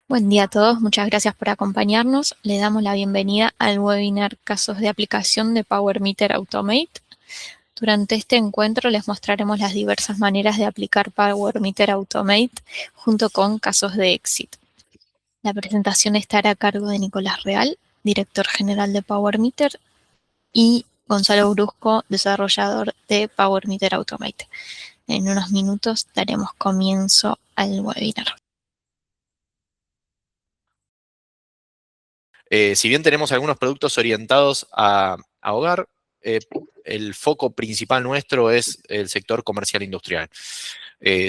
Buen día a todos, muchas gracias por acompañarnos. Le damos la bienvenida al webinar Casos de aplicación de Power Meter Automate. Durante este encuentro les mostraremos las diversas maneras de aplicar Power Meter Automate junto con casos de éxito. La presentación estará a cargo de Nicolás Real, director general de Power Meter, y Gonzalo Brusco, desarrollador de Power Meter Automate. En unos minutos daremos comienzo al webinar. Si bien tenemos algunos productos orientados a hogar, el foco principal nuestro es el sector comercial industrial.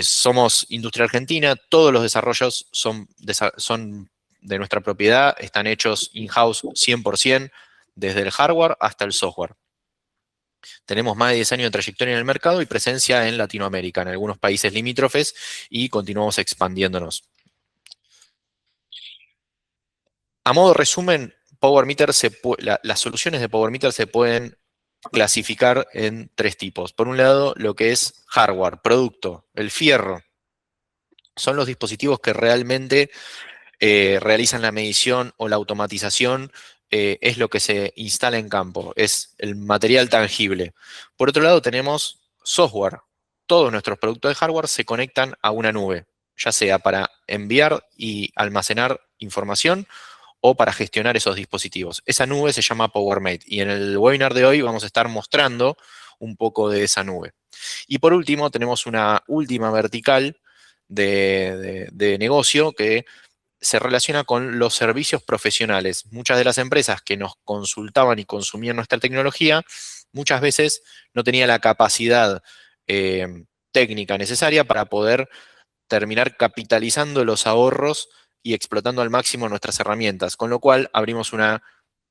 Somos Industria Argentina, todos los desarrollos son de nuestra propiedad, están hechos in-house 100%, desde el hardware hasta el software. Tenemos más de 10 años de trayectoria en el mercado y presencia en Latinoamérica, en algunos países limítrofes, y continuamos expandiéndonos. A modo resumen, las soluciones de Power Meter se pueden clasificar en tres tipos. Por un lado, lo que es hardware, producto, el fierro. Son los dispositivos que realmente realizan la medición o la automatización, es lo que se instala en campo, es el material tangible. Por otro lado, tenemos software. Todos nuestros productos de hardware se conectan a una nube, ya sea para enviar y almacenar información o para gestionar esos dispositivos. Esa nube se llama PowerMate y en el webinar de hoy vamos a estar mostrando un poco de esa nube. Y por último, tenemos una última vertical de negocio que se relaciona con los servicios profesionales. Muchas de las empresas que nos consultaban y consumían nuestra tecnología, muchas veces no tenían la capacidad técnica necesaria para poder terminar capitalizando los ahorros y explotando al máximo nuestras herramientas, con lo cual abrimos una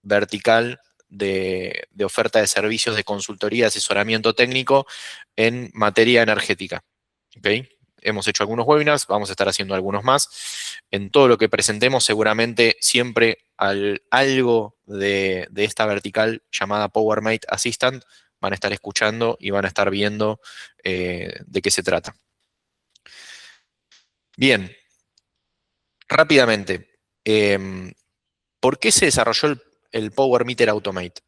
vertical de oferta de servicios de consultoría, asesoramiento técnico en materia energética. ¿Okay? Hemos hecho algunos webinars, vamos a estar haciendo algunos más. En todo lo que presentemos, seguramente siempre algo de esta vertical llamada PowerMate Assistant van a estar escuchando y van a estar viendo de qué se trata. Bien, rápidamente, ¿por qué se desarrolló el Power Meter Automate?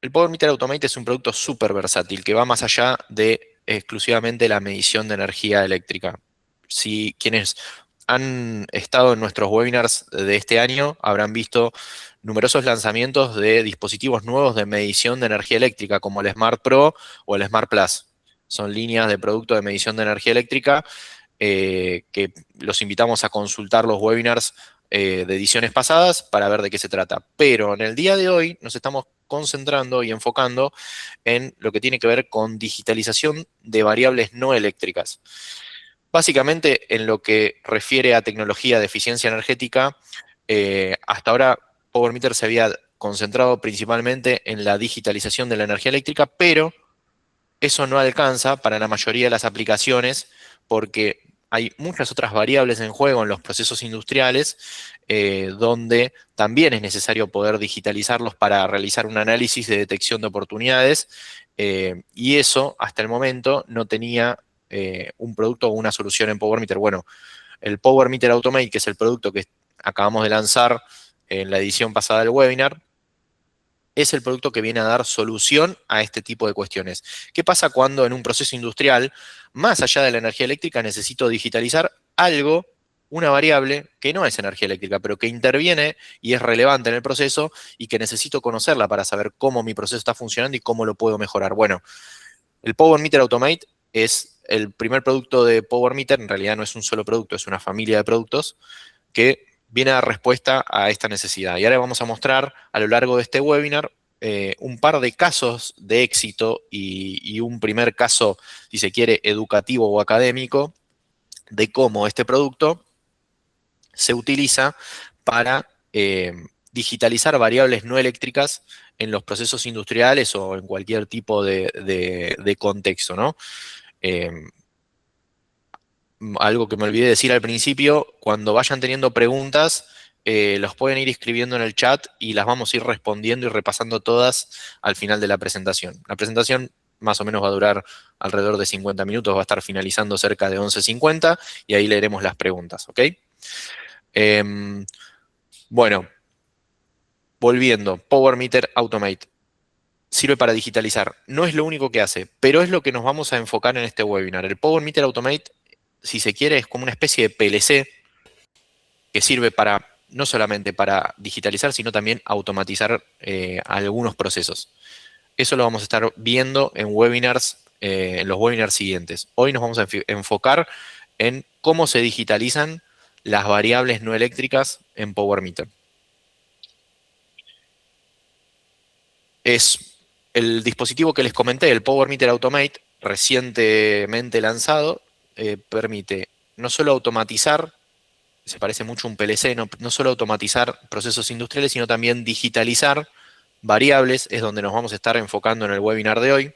El Power Meter Automate es un producto súper versátil que va más allá de exclusivamente la medición de energía eléctrica. Si quienes han estado en nuestros webinars de este año habrán visto numerosos lanzamientos de dispositivos nuevos de medición de energía eléctrica, como el Smart Pro o el Smart Plus. Son líneas de producto de medición de energía eléctrica que los invitamos a consultar los webinars de ediciones pasadas para ver de qué se trata. Pero en el día de hoy nos estamos concentrando y enfocando en lo que tiene que ver con digitalización de variables no eléctricas. Básicamente, en lo que refiere a tecnología de eficiencia energética, hasta ahora Power Meter se había concentrado principalmente en la digitalización de la energía eléctrica, pero eso no alcanza para la mayoría de las aplicaciones porque hay muchas otras variables en juego en los procesos industriales donde también es necesario poder digitalizarlos para realizar un análisis de detección de oportunidades y eso hasta el momento no tenía un producto o una solución en Power Meter. Bueno, el Power Meter Automate, que es el producto que acabamos de lanzar en la edición pasada del webinar, es el producto que viene a dar solución a este tipo de cuestiones. ¿Qué pasa cuando en un proceso industrial, más allá de la energía eléctrica, necesito digitalizar algo, una variable que no es energía eléctrica, pero que interviene y es relevante en el proceso y que necesito conocerla para saber cómo mi proceso está funcionando y cómo lo puedo mejorar? Bueno, el Power Meter Automate es el primer producto de Power Meter, en realidad no es un solo producto, es una familia de productos que viene a dar respuesta a esta necesidad. Y ahora vamos a mostrar a lo largo de este webinar un par de casos de éxito y un primer caso, si se quiere, educativo o académico, de cómo este producto se utiliza para digitalizar variables no eléctricas en los procesos industriales o en cualquier tipo de contexto, ¿no? Eh, Algo que me olvidé decir al principio, cuando vayan teniendo preguntas, los pueden ir escribiendo en el chat y las vamos a ir respondiendo y repasando todas al final de la presentación. La presentación más o menos va a durar alrededor de 50 minutos, va a estar finalizando cerca de 11:50 y ahí leeremos las preguntas, ¿ok? Bueno, volviendo, Power Meter Automate. Sirve para digitalizar. No es lo único que hace, pero es lo que nos vamos a enfocar en este webinar. El Power Meter Automate, si se quiere, es como una especie de PLC que sirve para no solamente para digitalizar, sino también automatizar algunos procesos. Eso lo vamos a estar viendo en webinars, en los webinars siguientes. Hoy nos vamos a enfocar en cómo se digitalizan las variables no eléctricas en Power Meter. Es el dispositivo que les comenté, el Power Meter Automate, recientemente lanzado, permite no solo automatizar, se parece mucho a un PLC, no solo automatizar procesos industriales, sino también digitalizar variables, es donde nos vamos a estar enfocando en el webinar de hoy.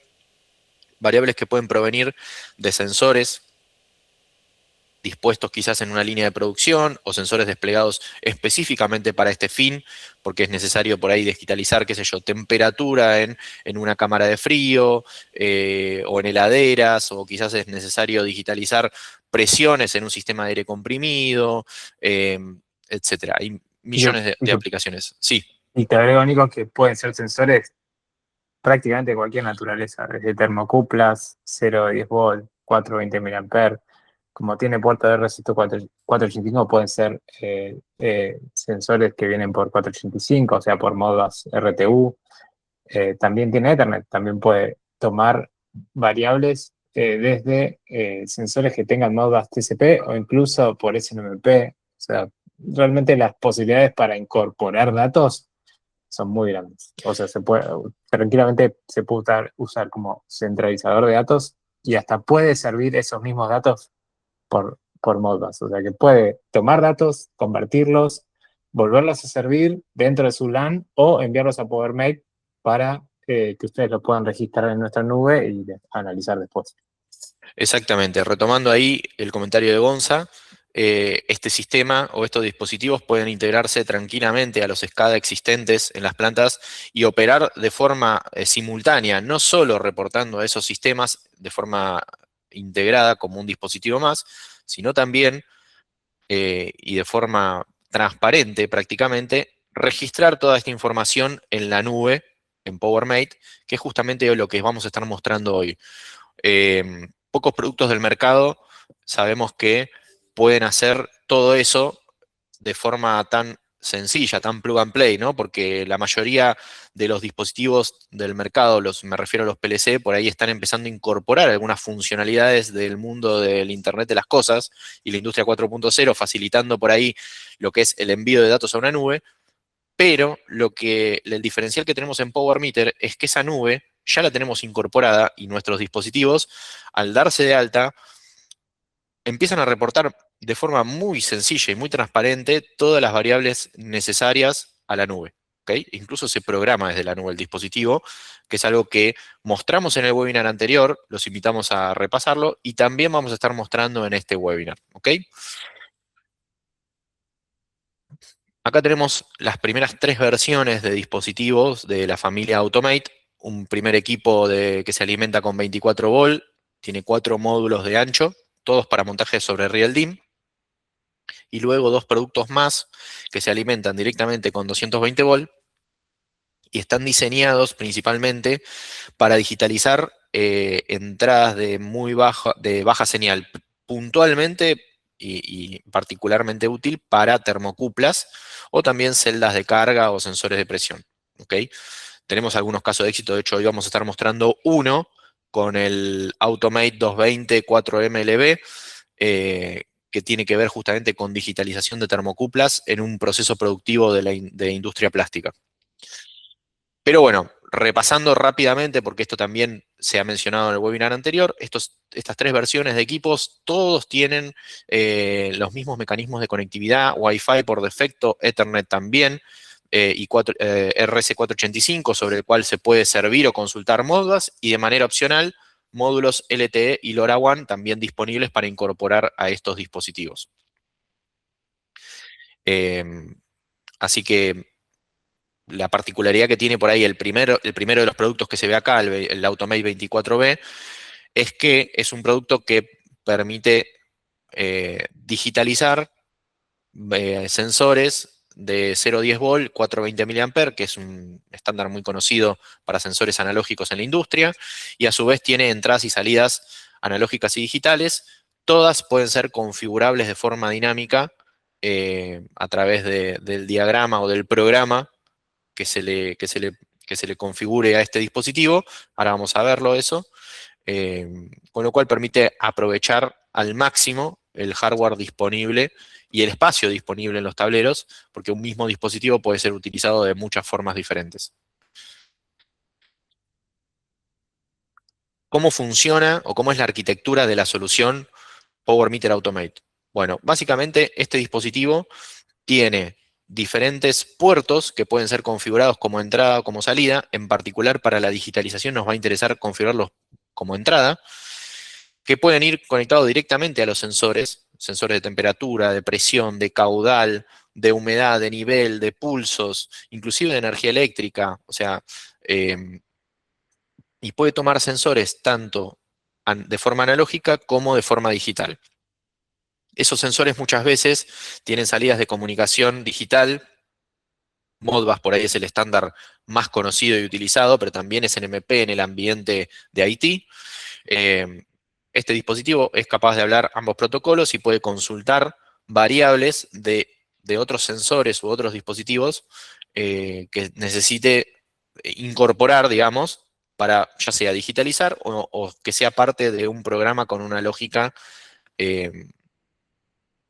Variables que pueden provenir de sensores dispuestos quizás en una línea de producción o sensores desplegados específicamente para este fin, porque es necesario por ahí digitalizar, qué sé yo, temperatura en una cámara de frío o en heladeras, o quizás es necesario digitalizar presiones en un sistema de aire comprimido, etcétera. Hay millones de aplicaciones. Sí. Y te agrego, Nico, que pueden ser sensores prácticamente de cualquier naturaleza, desde termocuplas, 0 a 10 volt, 420 mA. Como tiene puerta de RS 485, pueden ser sensores que vienen por 485, o sea, por modos RTU. También tiene Ethernet, también puede tomar variables desde sensores que tengan modos TCP o incluso por SNMP. O sea, realmente las posibilidades para incorporar datos son muy grandes. O sea, tranquilamente se puede usar como centralizador de datos y hasta puede servir esos mismos datos por Modbus. O sea, que puede tomar datos, convertirlos, volverlos a servir dentro de su LAN o enviarlos a PowerMate para que ustedes lo puedan registrar en nuestra nube y analizar después. Exactamente. Retomando ahí el comentario de Gonza, este sistema o estos dispositivos pueden integrarse tranquilamente a los SCADA existentes en las plantas y operar de forma simultánea, no solo reportando a esos sistemas de forma integrada como un dispositivo más, sino también y de forma transparente prácticamente, registrar toda esta información en la nube, en PowerMate, que es justamente lo que vamos a estar mostrando hoy. Pocos productos del mercado sabemos que pueden hacer todo eso de forma tan sencilla, tan plug and play, ¿no? Porque la mayoría de los dispositivos del mercado, me refiero a los PLC, por ahí están empezando a incorporar algunas funcionalidades del mundo del Internet de las cosas y la industria 4.0, facilitando por ahí lo que es el envío de datos a una nube, pero el diferencial que tenemos en Power Meter es que esa nube ya la tenemos incorporada y nuestros dispositivos, al darse de alta, empiezan a reportar de forma muy sencilla y muy transparente todas las variables necesarias a la nube. ¿Okay? Incluso se programa desde la nube el dispositivo, que es algo que mostramos en el webinar anterior, los invitamos a repasarlo, y también vamos a estar mostrando en este webinar. ¿Okay? Acá tenemos las primeras 3 versiones de dispositivos de la familia Automate. Un primer equipo que se alimenta con 24 volt, tiene 4 módulos de ancho, todos para montaje sobre Real DIMM. Y luego 2 productos más que se alimentan directamente con 220 volt y están diseñados principalmente para digitalizar entradas de baja señal, puntualmente y particularmente útil para termocuplas o también celdas de carga o sensores de presión. ¿Okay? Tenemos algunos casos de éxito, de hecho hoy vamos a estar mostrando uno con el Automate 220 4MLB, que tiene que ver justamente con digitalización de termocuplas en un proceso productivo de industria plástica. Pero bueno, repasando rápidamente, porque esto también se ha mencionado en el webinar anterior, estas 3 versiones de equipos, todos tienen los mismos mecanismos de conectividad, Wi-Fi por defecto, Ethernet también, y RS485, sobre el cual se puede servir o consultar Modbus, y de manera opcional, módulos LTE y LoRaWAN también disponibles para incorporar a estos dispositivos. Así que la particularidad que tiene por ahí el primero de los productos que se ve acá, el Automate 24B, es que es un producto que permite digitalizar sensores de 0,10 volt, 420 mA, que es un estándar muy conocido para sensores analógicos en la industria, y a su vez tiene entradas y salidas analógicas y digitales. Todas pueden ser configurables de forma dinámica a través del diagrama o del programa que se le configure a este dispositivo. Ahora vamos a verlo eso. Con lo cual permite aprovechar al máximo el hardware disponible y el espacio disponible en los tableros, porque un mismo dispositivo puede ser utilizado de muchas formas diferentes. ¿Cómo funciona o cómo es la arquitectura de la solución Power Meter Automate? Bueno, básicamente este dispositivo tiene diferentes puertos que pueden ser configurados como entrada o como salida. En particular, para la digitalización nos va a interesar configurarlos como entrada, que pueden ir conectados directamente a los sensores de temperatura, de presión, de caudal, de humedad, de nivel, de pulsos, inclusive de energía eléctrica. O sea, y puede tomar sensores tanto de forma analógica como de forma digital. Esos sensores muchas veces tienen salidas de comunicación digital. Modbus por ahí es el estándar más conocido y utilizado, pero también es NMP en el ambiente de IT. Este dispositivo es capaz de hablar ambos protocolos y puede consultar variables de otros sensores u otros dispositivos que necesite incorporar, digamos, para ya sea digitalizar o que sea parte de un programa con una lógica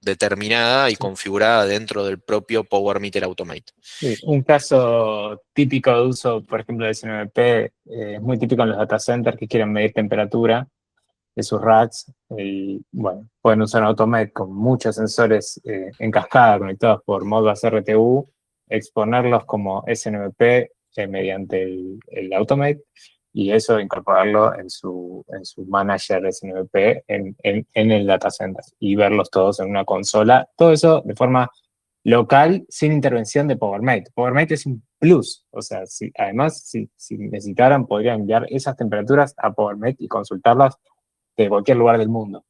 determinada y configurada dentro del propio Power Meter Automate. Sí, un caso típico de uso, por ejemplo, de SNMP, es muy típico en los data centers que quieren medir temperatura de sus racks. Y bueno, pueden usar un Automate con muchos sensores en cascada conectados por Modbus RTU, exponerlos como SNMP mediante el Automate, y eso incorporarlo en su manager SNMP en el data center y verlos todos en una consola. Todo eso de forma local, sin intervención de PowerMate. PowerMate es un plus. O sea, además, si necesitaran, podrían enviar esas temperaturas a PowerMate y consultarlas de cualquier lugar del mundo.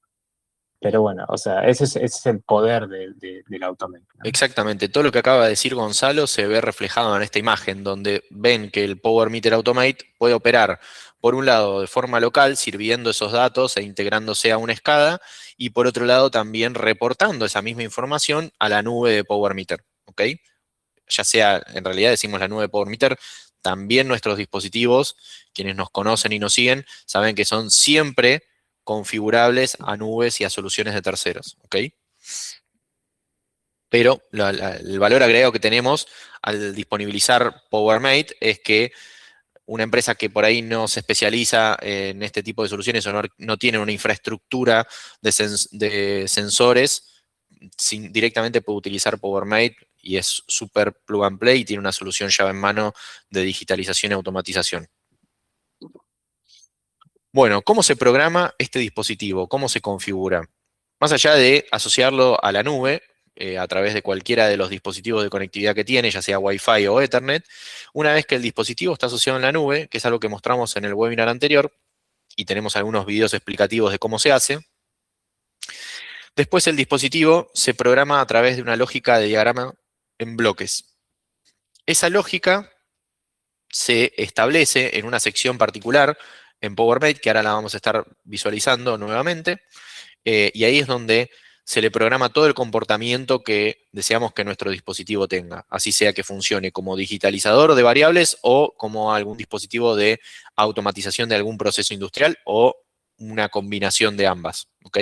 Pero bueno, o sea, ese es el poder del Automate, ¿no? Exactamente, todo lo que acaba de decir Gonzalo se ve reflejado en esta imagen, donde ven que el Power Meter Automate puede operar, por un lado, de forma local, sirviendo esos datos e integrándose a una SCADA, y por otro lado, también reportando esa misma información a la nube de Power Meter, ¿ok? Ya sea, en realidad decimos la nube de Power Meter, también nuestros dispositivos, quienes nos conocen y nos siguen, saben que son siempre configurables a nubes y a soluciones de terceros, ¿ok? Pero el valor agregado que tenemos al disponibilizar PowerMate es que una empresa que por ahí no se especializa en este tipo de soluciones o no tiene una infraestructura de sensores, directamente puede utilizar PowerMate y es súper plug and play y tiene una solución llave en mano de digitalización y automatización. Bueno, ¿cómo se programa este dispositivo? ¿Cómo se configura? Más allá de asociarlo a la nube, a través de cualquiera de los dispositivos de conectividad que tiene, ya sea Wi-Fi o Ethernet, una vez que el dispositivo está asociado en la nube, que es algo que mostramos en el webinar anterior, y tenemos algunos videos explicativos de cómo se hace, después el dispositivo se programa a través de una lógica de diagrama en bloques. Esa lógica se establece en una sección particular en PowerMate, que ahora la vamos a estar visualizando nuevamente, y ahí es donde se le programa todo el comportamiento que deseamos que nuestro dispositivo tenga, así sea que funcione como digitalizador de variables o como algún dispositivo de automatización de algún proceso industrial o una combinación de ambas, ¿ok?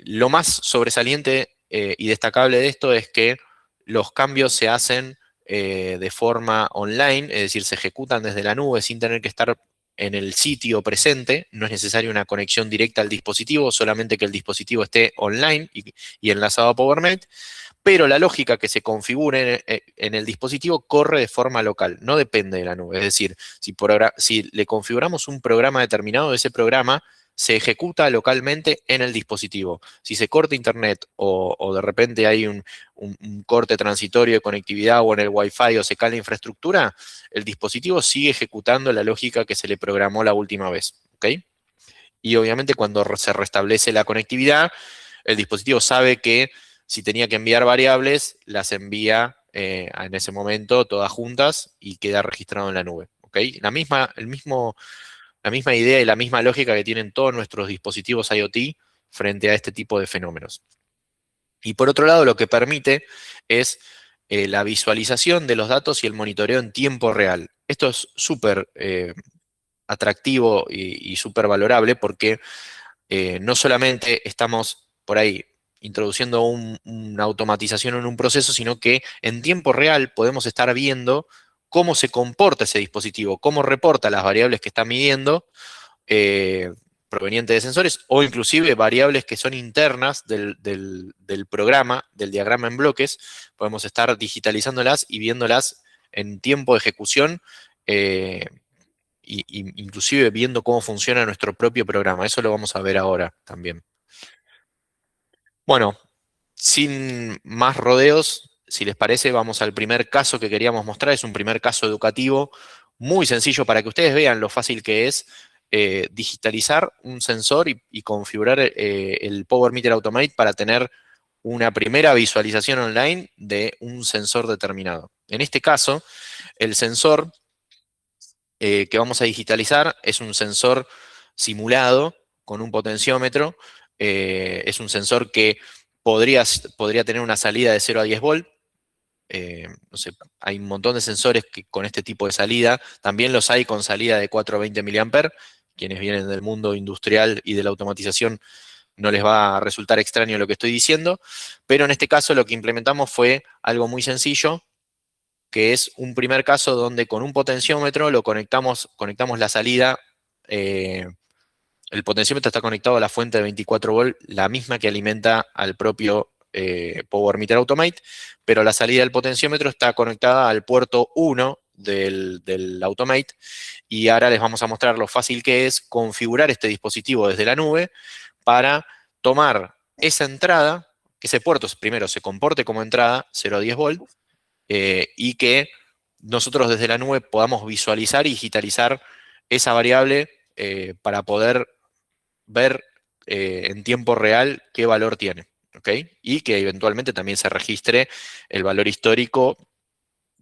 Lo más sobresaliente y destacable de esto es que los cambios se hacen de forma online, es decir, se ejecutan desde la nube sin tener que estar en el sitio presente. No es necesaria una conexión directa al dispositivo, solamente que el dispositivo esté online y enlazado a PowerMate, pero la lógica que se configure en el dispositivo corre de forma local, no depende de la nube. Es decir, si le configuramos un programa determinado, ese programa se ejecuta localmente en el dispositivo. Si se corta internet o de repente hay un corte transitorio de conectividad o en el Wi-Fi o se cae la infraestructura, el dispositivo sigue ejecutando la lógica que se le programó la última vez, ¿ok? Y obviamente cuando se restablece la conectividad, el dispositivo sabe que si tenía que enviar variables, las envía en ese momento todas juntas y queda registrado en la nube. ¿Okay? La misma idea y la misma lógica que tienen todos nuestros dispositivos IoT frente a este tipo de fenómenos. Y por otro lado, lo que permite es la visualización de los datos y el monitoreo en tiempo real. Esto es súper atractivo y súper valorable porque no solamente estamos por ahí introduciendo una automatización en un proceso, sino que en tiempo real podemos estar viendo cómo se comporta ese dispositivo, cómo reporta las variables que está midiendo, provenientes de sensores, o inclusive variables que son internas del programa, del diagrama en bloques. Podemos estar digitalizándolas y viéndolas en tiempo de ejecución, inclusive viendo cómo funciona nuestro propio programa. Eso lo vamos a ver ahora también. Bueno, sin más rodeos, si les parece, vamos al primer caso que queríamos mostrar. Es un primer caso educativo muy sencillo para que ustedes vean lo fácil que es digitalizar un sensor y configurar el Power Meter Automate para tener una primera visualización online de un sensor determinado. En este caso, el sensor que vamos a digitalizar es un sensor simulado con un potenciómetro. Es un sensor que podría tener una salida de 0 a 10 volt. No sé, hay un montón de sensores que con este tipo de salida. También los hay con salida de 420 mA. Quienes vienen del mundo industrial y de la automatización no les va a resultar extraño lo que estoy diciendo. Pero en este caso lo que implementamos fue algo muy sencillo, que es un primer caso donde con un potenciómetro lo conectamos la salida. El potenciómetro está conectado a la fuente de 24 volt, la misma que alimenta al propio Power Meter Automate, pero la salida del potenciómetro está conectada al puerto 1 del Automate, y ahora les vamos a mostrar lo fácil que es configurar este dispositivo desde la nube para tomar esa entrada, que ese puerto primero se comporte como entrada 0 a 10 volt, y que nosotros desde la nube podamos visualizar y digitalizar esa variable para poder ver en tiempo real qué valor tiene, ¿ok? Y que eventualmente también se registre el valor histórico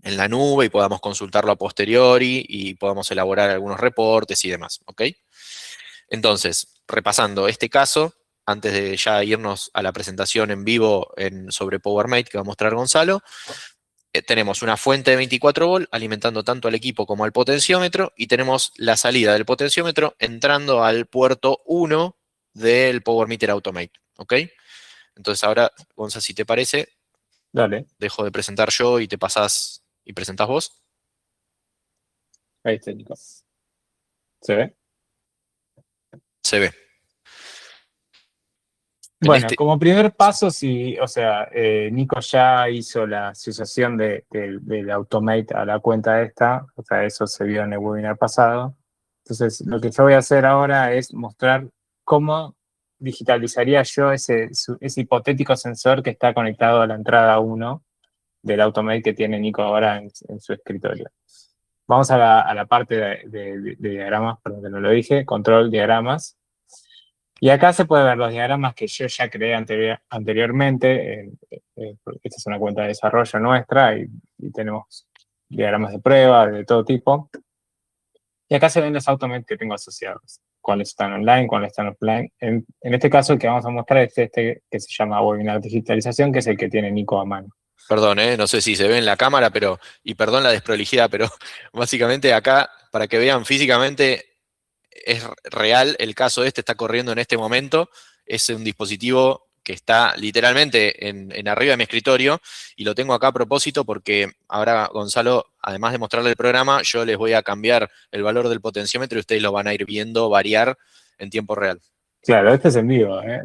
en la nube y podamos consultarlo a posteriori y podamos elaborar algunos reportes y demás, ¿ok? Entonces, repasando este caso, antes de ya irnos a la presentación en vivo sobre PowerMate que va a mostrar Gonzalo, tenemos una fuente de 24 volt alimentando tanto al equipo como al potenciómetro, y tenemos la salida del potenciómetro entrando al puerto 1 del Power Meter Automate, ¿ok? Entonces ahora, Gonzalo, si te parece, Dale, dejo de presentar yo y te pasás y presentás vos. ahí está, Nico. ¿Se ve? Se ve. En Bueno, este, como primer paso, sí, o sea, Nico ya hizo la asociación del Automate a la cuenta esta, o sea, eso se vio en el webinar pasado. Entonces, lo que yo voy a hacer ahora es mostrar cómo digitalizaría yo ese hipotético sensor que está conectado a la entrada 1 del Automate que tiene Nico ahora en su escritorio. Vamos a la parte de diagramas, perdón que no lo dije, control diagramas. Y acá se puede ver los diagramas que yo ya creé anteriormente. Esta es una cuenta de desarrollo nuestra y tenemos diagramas de prueba de todo tipo. Y acá se ven los Automate que tengo asociados. Cuáles están online, cuáles están offline. En este caso el que vamos a mostrar es este que se llama Webinar Digitalización, que es el que tiene Nico a mano. perdón, no sé si se ve en la cámara, y perdón la desprolijidad, pero básicamente acá, para que vean físicamente, es real, el caso este está corriendo en este momento. Es un dispositivo que está literalmente en arriba de mi escritorio, y lo tengo acá a propósito porque ahora, Gonzalo, además de mostrarle el programa, yo les voy a cambiar el valor del potenciómetro y ustedes lo van a ir viendo variar en tiempo real. Claro, este es en vivo, ¿eh?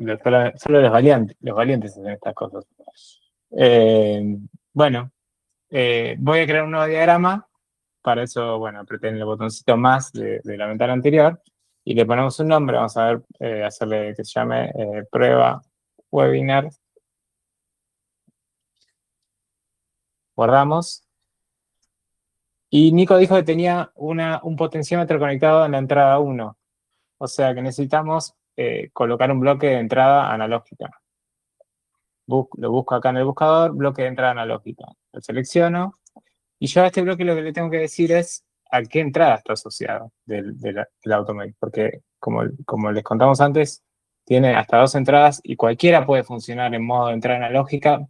Solo los valientes hacen estas cosas. Bueno, voy a crear un nuevo diagrama. Para eso, bueno, apreté el botoncito más de la ventana anterior y le ponemos un nombre. Vamos a ver, hacerle que se llame prueba webinar. Guardamos. Y Nico dijo que tenía un potenciómetro conectado en la entrada 1. O sea que necesitamos colocar un bloque de entrada analógica. lo busco acá en el buscador, bloque de entrada analógica. Lo selecciono. Y yo a este bloque lo que le tengo que decir es a qué entrada está asociado del Automate. Porque como les contamos antes, tiene hasta 2 entradas y cualquiera puede funcionar en modo de entrada analógica,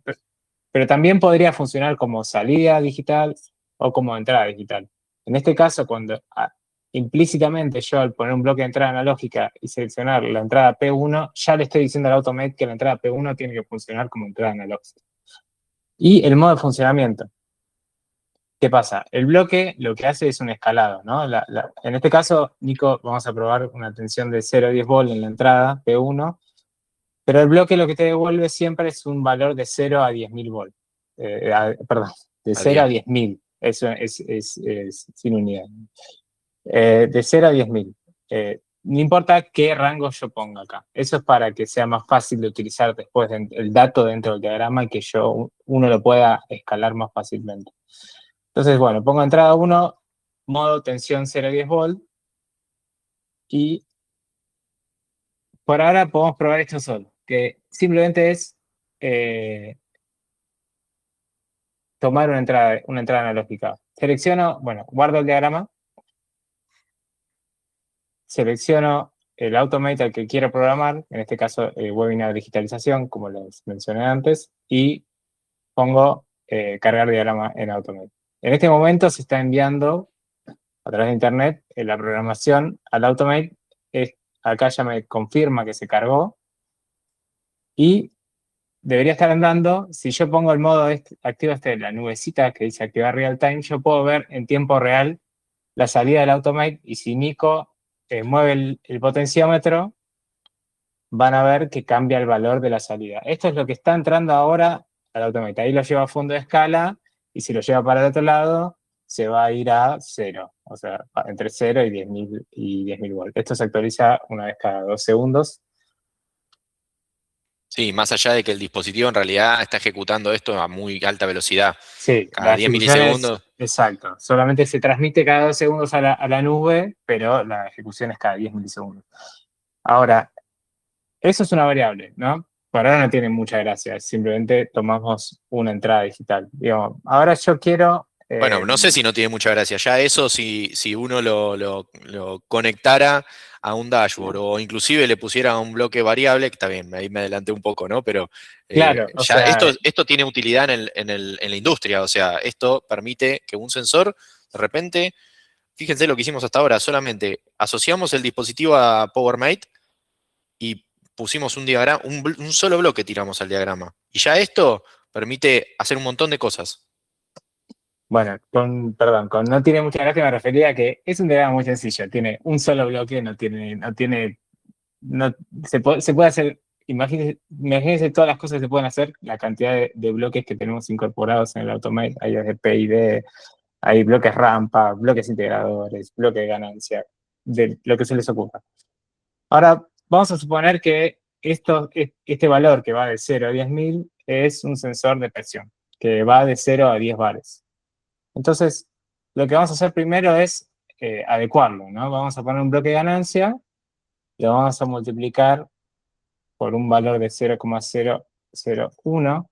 pero también podría funcionar como salida digital o como entrada digital. En este caso, cuando implícitamente yo al poner un bloque de entrada analógica y seleccionar la entrada P1, ya le estoy diciendo al Automate que la entrada P1 tiene que funcionar como entrada analógica. Y el modo de funcionamiento. ¿Qué pasa? El bloque lo que hace es un escalado, ¿no? En este caso, Nico, vamos a probar una tensión de 0 a 10 volt en la entrada P1, pero el bloque lo que te devuelve siempre es un valor de 0 a 10.000 volt. Perdón, de A 0 a 10.000. 10.000. Eso es sin unidad. De 0 a 10.000. No importa qué rango yo ponga acá. Eso es para que sea más fácil de utilizar después el dato dentro del diagrama y que uno lo pueda escalar más fácilmente. Entonces, bueno, pongo entrada 1, modo tensión 0 a 10 volt. Y por ahora podemos probar esto solo, que simplemente es tomar una entrada analógica. Selecciono, bueno, guardo el diagrama, selecciono el Automate al que quiero programar, en este caso Webinar Digitalización, como les mencioné antes, y pongo cargar diagrama en Automate. En este momento se está enviando a través de internet la programación al Automate. Acá ya me confirma que se cargó y debería estar andando. Si yo pongo el modo activo la nubecita que dice activar real time, yo puedo ver en tiempo real la salida del Automate, y si Nico mueve el potenciómetro, van a ver que cambia el valor de la salida. Esto es lo que está entrando ahora al Automate. Ahí lo lleva a fondo de escala, y si lo lleva para el otro lado, se va a ir a 0. O sea, entre 0 y 10.000 volt. Esto se actualiza una vez cada 2 segundos. Sí, más allá de que el dispositivo en realidad está ejecutando esto a muy alta velocidad. Sí, Cada la 10 ejecución es, milisegundos. exacto. Solamente se transmite cada 2 segundos a la nube, pero la ejecución es cada 10 milisegundos. Ahora, eso es una variable, ¿no? Por ahora no tiene mucha gracia, simplemente tomamos una entrada digital. Digamos, ahora yo quiero... Bueno, no sé si no tiene mucha gracia. Ya eso, si uno lo conectara a un dashboard o inclusive le pusiera un bloque variable, que está bien, ahí me adelanté un poco, ¿no? Pero claro, o ya sea, esto tiene utilidad en la industria. O sea, esto permite que un sensor, de repente, fíjense lo que hicimos hasta ahora, solamente asociamos el dispositivo a PowerMate y pusimos un diagrama, un solo bloque tiramos al diagrama. Y ya esto permite hacer un montón de cosas. bueno, perdón, con no tiene mucha gracia me refería a que es un diagrama muy sencillo. Tiene un solo bloque, se puede hacer, imagínense todas las cosas que se pueden hacer, la cantidad de bloques que tenemos incorporados en el Automate. Hay desde PID, hay bloques rampa, bloques integradores, bloques de ganancia, de lo que se les ocurra. Ahora, vamos a suponer que este valor que va de 0 a 10.000 es un sensor de presión, que va de 0 a 10 bares. Entonces, lo que vamos a hacer primero es adecuarlo, ¿no? Vamos a poner un bloque de ganancia, lo vamos a multiplicar por un valor de 0,001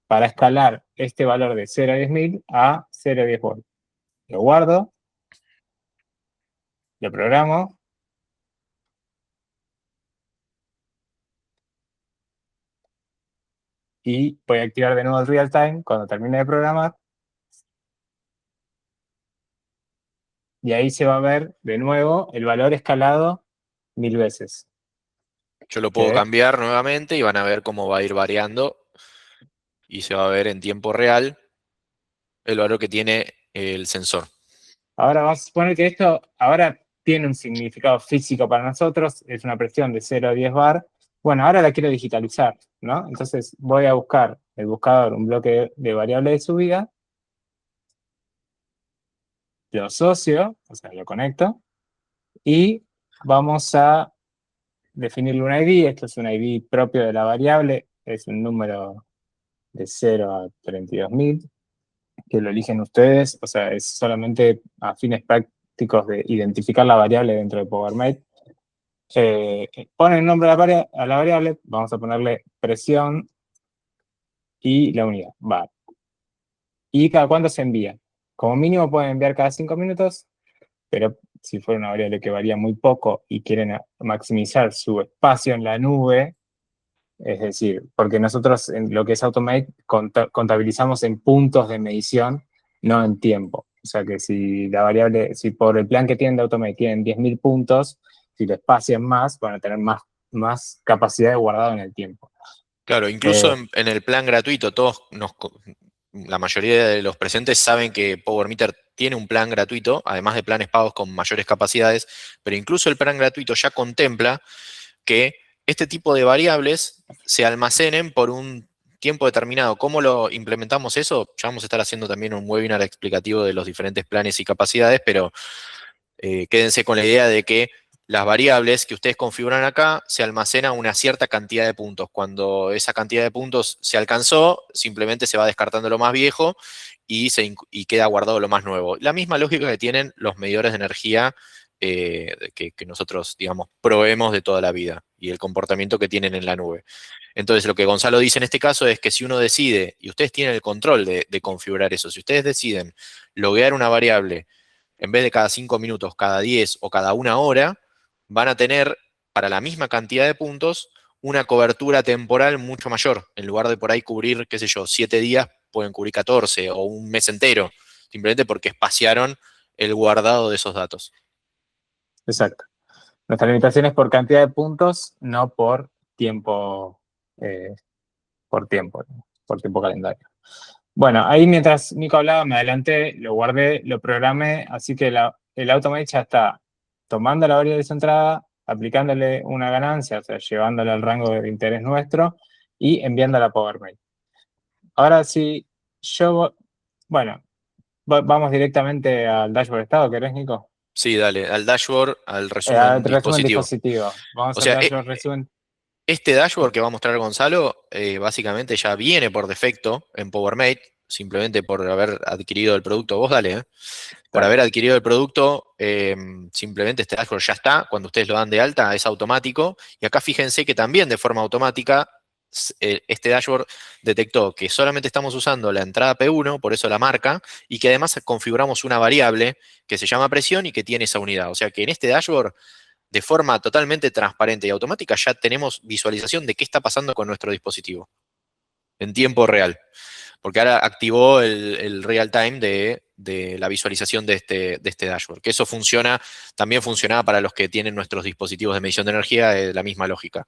para escalar este valor de 0 a 10.000 a 0 a 10 volt. Lo guardo, lo programo, y voy a activar de nuevo el real time cuando termine de programar. Y ahí se va a ver de nuevo el valor escalado 1000 veces. Yo lo puedo ¿Okay? cambiar nuevamente y van a ver cómo va a ir variando y se va a ver en tiempo real el valor que tiene el sensor. Ahora vamos a suponer que esto ahora tiene un significado físico para nosotros, es una presión de 0 a 10 bar. Bueno, ahora la quiero digitalizar, ¿no? Entonces voy a buscar el buscador, un bloque de variable de subida, lo asocio, o sea, lo conecto, y vamos a definirle un ID. Esto es un ID propio de la variable, es un número de 0 a 32.000, que lo eligen ustedes, o sea, es solamente a fines prácticos de identificar la variable dentro de PowerMate. Ponen nombre a la variable, vamos a ponerle presión y la unidad. Va. ¿Y cada cuánto se envía? Como mínimo pueden enviar cada 5 minutos, pero si fuera una variable que varía muy poco y quieren maximizar su espacio en la nube, es decir, porque nosotros en lo que es Automate contabilizamos en puntos de medición, no en tiempo. O sea que si la variable, si por el plan que tienen de Automate tienen 10.000 puntos, si lo espacian más, van a tener más capacidad de guardado en el tiempo. Claro, incluso en el plan gratuito, la mayoría de los presentes saben que PowerMeter tiene un plan gratuito, además de planes pagos con mayores capacidades, pero incluso el plan gratuito ya contempla que este tipo de variables se almacenen por un tiempo determinado. ¿Cómo lo implementamos eso? Ya vamos a estar haciendo también un webinar explicativo de los diferentes planes y capacidades, pero quédense con la idea de que las variables que ustedes configuran acá se almacenan una cierta cantidad de puntos. Cuando esa cantidad de puntos se alcanzó, simplemente se va descartando lo más viejo y queda guardado lo más nuevo. La misma lógica que tienen los medidores de energía que nosotros, digamos, proveemos de toda la vida y el comportamiento que tienen en la nube. Entonces, lo que Gonzalo dice en este caso es que si uno decide, y ustedes tienen el control de configurar eso, si ustedes deciden loguear una variable en vez de cada 5 minutos, cada 10 o cada 1 hora, van a tener para la misma cantidad de puntos una cobertura temporal mucho mayor. En lugar de por ahí cubrir, qué sé yo, 7 días, pueden cubrir 14 o un mes entero, simplemente porque espaciaron el guardado de esos datos. Exacto. Nuestra limitación es por cantidad de puntos, no por tiempo, por tiempo calendario. Bueno, ahí mientras Nico hablaba, me adelanté, lo guardé, lo programé, así que el Automate ya está tomando la variable centrada, aplicándole una ganancia, o sea, llevándole al rango de interés nuestro y enviándola a PowerMate. Ahora sí, bueno, vamos directamente al dashboard de estado, ¿querés, Nico? Sí, dale, al dashboard, al Al resumen resumen dispositivo. dispositivo. Vamos O al sea, dashboard resumen. este dashboard que va a mostrar Gonzalo, básicamente ya viene por defecto en PowerMate, simplemente por haber adquirido el producto. Vos dale, por haber adquirido el producto, simplemente este dashboard ya está. Cuando ustedes lo dan de alta es automático. Y acá fíjense que también de forma automática este dashboard detectó que solamente estamos usando la entrada P1, por eso la marca, y que además configuramos una variable que se llama presión y que tiene esa unidad. O sea que en este dashboard, de forma totalmente transparente y automática, ya tenemos visualización de qué está pasando con nuestro dispositivo en tiempo real. Porque ahora activó el real time de la visualización de este dashboard. Que eso también funcionaba para los que tienen nuestros dispositivos de medición de energía, la misma lógica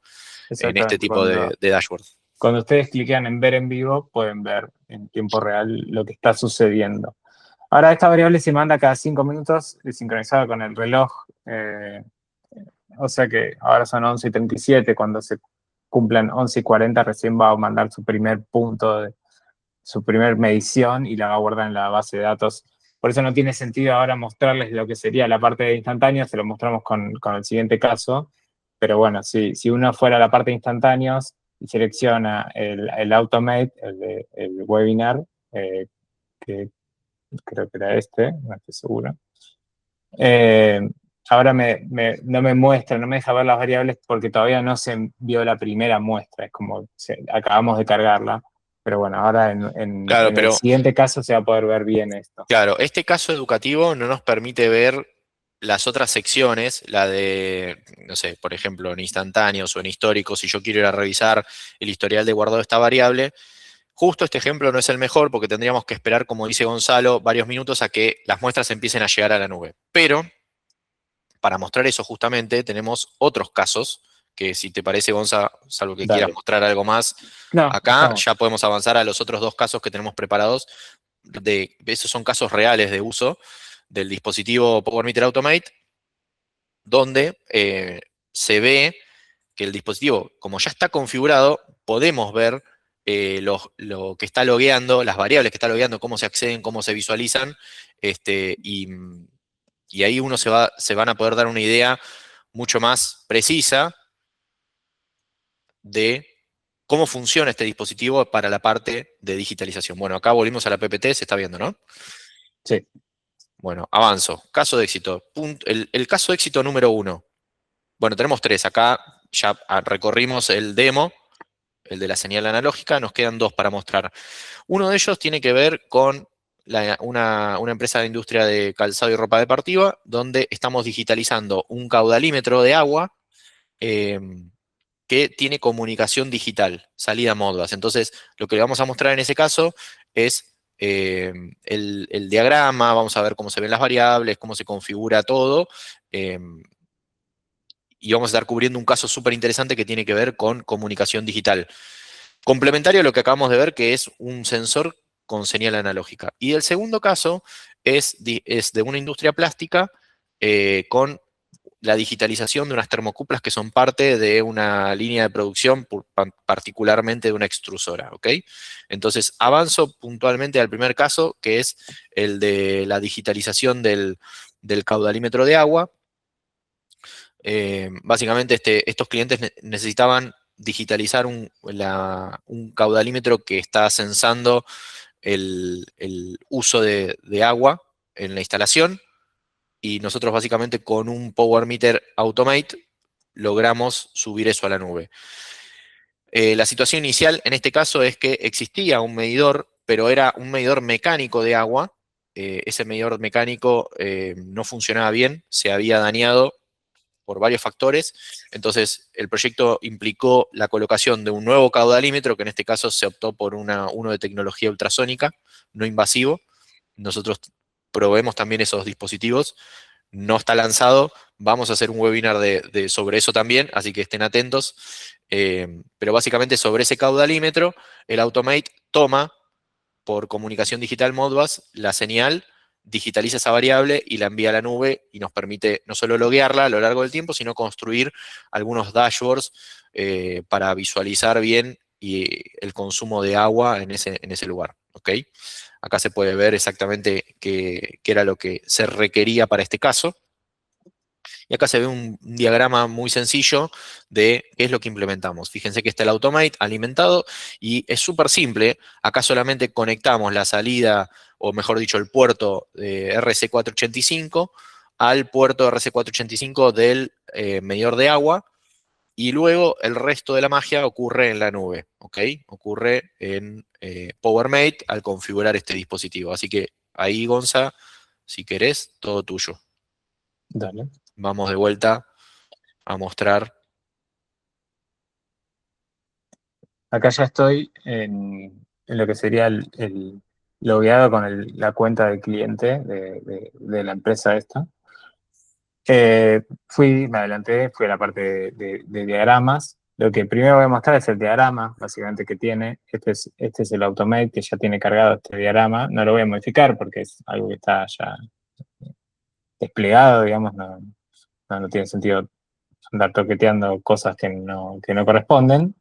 en este Exactamente. tipo de dashboard. Cuando ustedes clican en ver en vivo, pueden ver en tiempo real lo que está sucediendo. Ahora, esta variable se manda cada 5 minutos, sincronizada con el reloj. O sea que ahora son 11:37, cuando se cumplan 11:40 recién va a mandar su primer punto, su primer medición y la va a guardar en la base de datos. Por eso no tiene sentido ahora mostrarles lo que sería la parte de instantáneos, se lo mostramos con el siguiente caso. Pero bueno, si uno fuera a la parte de instantáneos y selecciona el Automate, el webinar, que creo que era este, no estoy seguro. Ahora no me muestra, no me deja ver las variables porque todavía no se envió la primera muestra, es como acabamos de cargarla. Pero bueno, ahora en Claro, el pero siguiente caso se va a poder ver bien esto. claro, este caso educativo no nos permite ver las otras secciones, la de, no sé, por ejemplo, en instantáneos o en históricos, si yo quiero ir a revisar el historial de guardado de esta variable. Justo este ejemplo no es el mejor porque tendríamos que esperar, como dice Gonzalo, varios minutos a que las muestras empiecen a llegar a la nube. Pero para mostrar eso justamente tenemos otros casos que, si te parece, Gonza, salvo que quieras Dale. mostrar algo más, No, acá estamos. ya podemos avanzar a los otros dos casos que tenemos preparados. Esos son casos reales de uso del dispositivo PowerMeter Automate, donde se ve que el dispositivo, como ya está configurado, podemos ver lo que está logueando, las variables que está logueando, cómo se acceden, cómo se visualizan, y ahí se van a poder dar una idea mucho más precisa de cómo funciona este dispositivo para la parte de digitalización. Bueno, acá volvimos a la PPT, se está viendo, ¿no? Sí. Bueno, avanzo. Caso de éxito. El caso de éxito número 1. Bueno, tenemos 3. Acá ya recorrimos el demo. el de la señal analógica, nos quedan dos para mostrar. Uno de ellos tiene que ver con una empresa de industria de calzado y ropa deportiva, donde estamos digitalizando un caudalímetro de agua que tiene comunicación digital, salida Modbus. Entonces, lo que le vamos a mostrar en ese caso es el diagrama, vamos a ver cómo se ven las variables, cómo se configura todo, y vamos a estar cubriendo un caso súper interesante que tiene que ver con comunicación digital. Complementario a lo que acabamos de ver, que es un sensor con señal analógica. Y el segundo caso es de una industria plástica con la digitalización de unas termocuplas que son parte de una línea de producción, particularmente de una extrusora, ¿ok? Entonces, avanzo puntualmente al primer caso, que es el de la digitalización del caudalímetro de agua. Básicamente, estos clientes necesitaban digitalizar un caudalímetro que está censando el uso de agua en la instalación, y nosotros básicamente con un Power Meter Automate logramos subir eso a la nube. La situación inicial en este caso es que existía un medidor, pero era un medidor mecánico de agua. Ese medidor mecánico no funcionaba bien, se había dañado por varios factores. Entonces, el proyecto implicó la colocación de un nuevo caudalímetro, que en este caso se optó por uno de tecnología ultrasónica, no invasivo. Nosotros proveemos también esos dispositivos. No está lanzado, vamos a hacer un webinar sobre eso también, así que estén atentos. Pero básicamente sobre ese caudalímetro, el Automate toma por comunicación digital Modbus la señal, digitaliza esa variable y la envía a la nube, y nos permite no solo loguearla a lo largo del tiempo, sino construir algunos dashboards para visualizar bien el consumo de agua en ese lugar. ¿Ok? Acá se puede ver exactamente qué era lo que se requería para este caso. Y acá se ve un diagrama muy sencillo de qué es lo que implementamos. Fíjense que está el Automate alimentado y es súper simple. Acá solamente conectamos la salida, o mejor dicho, el puerto de RC485 al puerto RC485 del medidor de agua, y luego el resto de la magia ocurre en la nube, ¿ok? Ocurre en PowerMate al configurar este dispositivo. Así que ahí, Gonza, si querés, todo tuyo. Dale. Vamos de vuelta a mostrar. Acá ya estoy en lo que sería logueado con la cuenta del cliente de la empresa esta. Me adelanté, fui a la parte de diagramas. Lo que primero voy a mostrar es el diagrama, básicamente, que tiene. Este es el Automate que ya tiene cargado este diagrama. No lo voy a modificar porque es algo que está ya desplegado, digamos, no tiene sentido andar toqueteando cosas que no corresponden.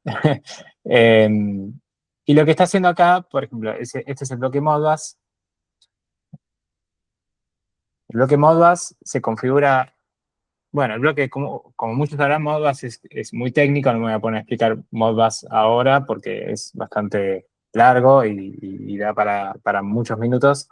Y lo que está haciendo acá, por ejemplo, este es el bloque Modbus. El bloque Modbus se configura. Bueno, el bloque, como muchos sabrán, Modbus es muy técnico, no me voy a poner a explicar Modbus ahora porque es bastante largo y da para muchos minutos.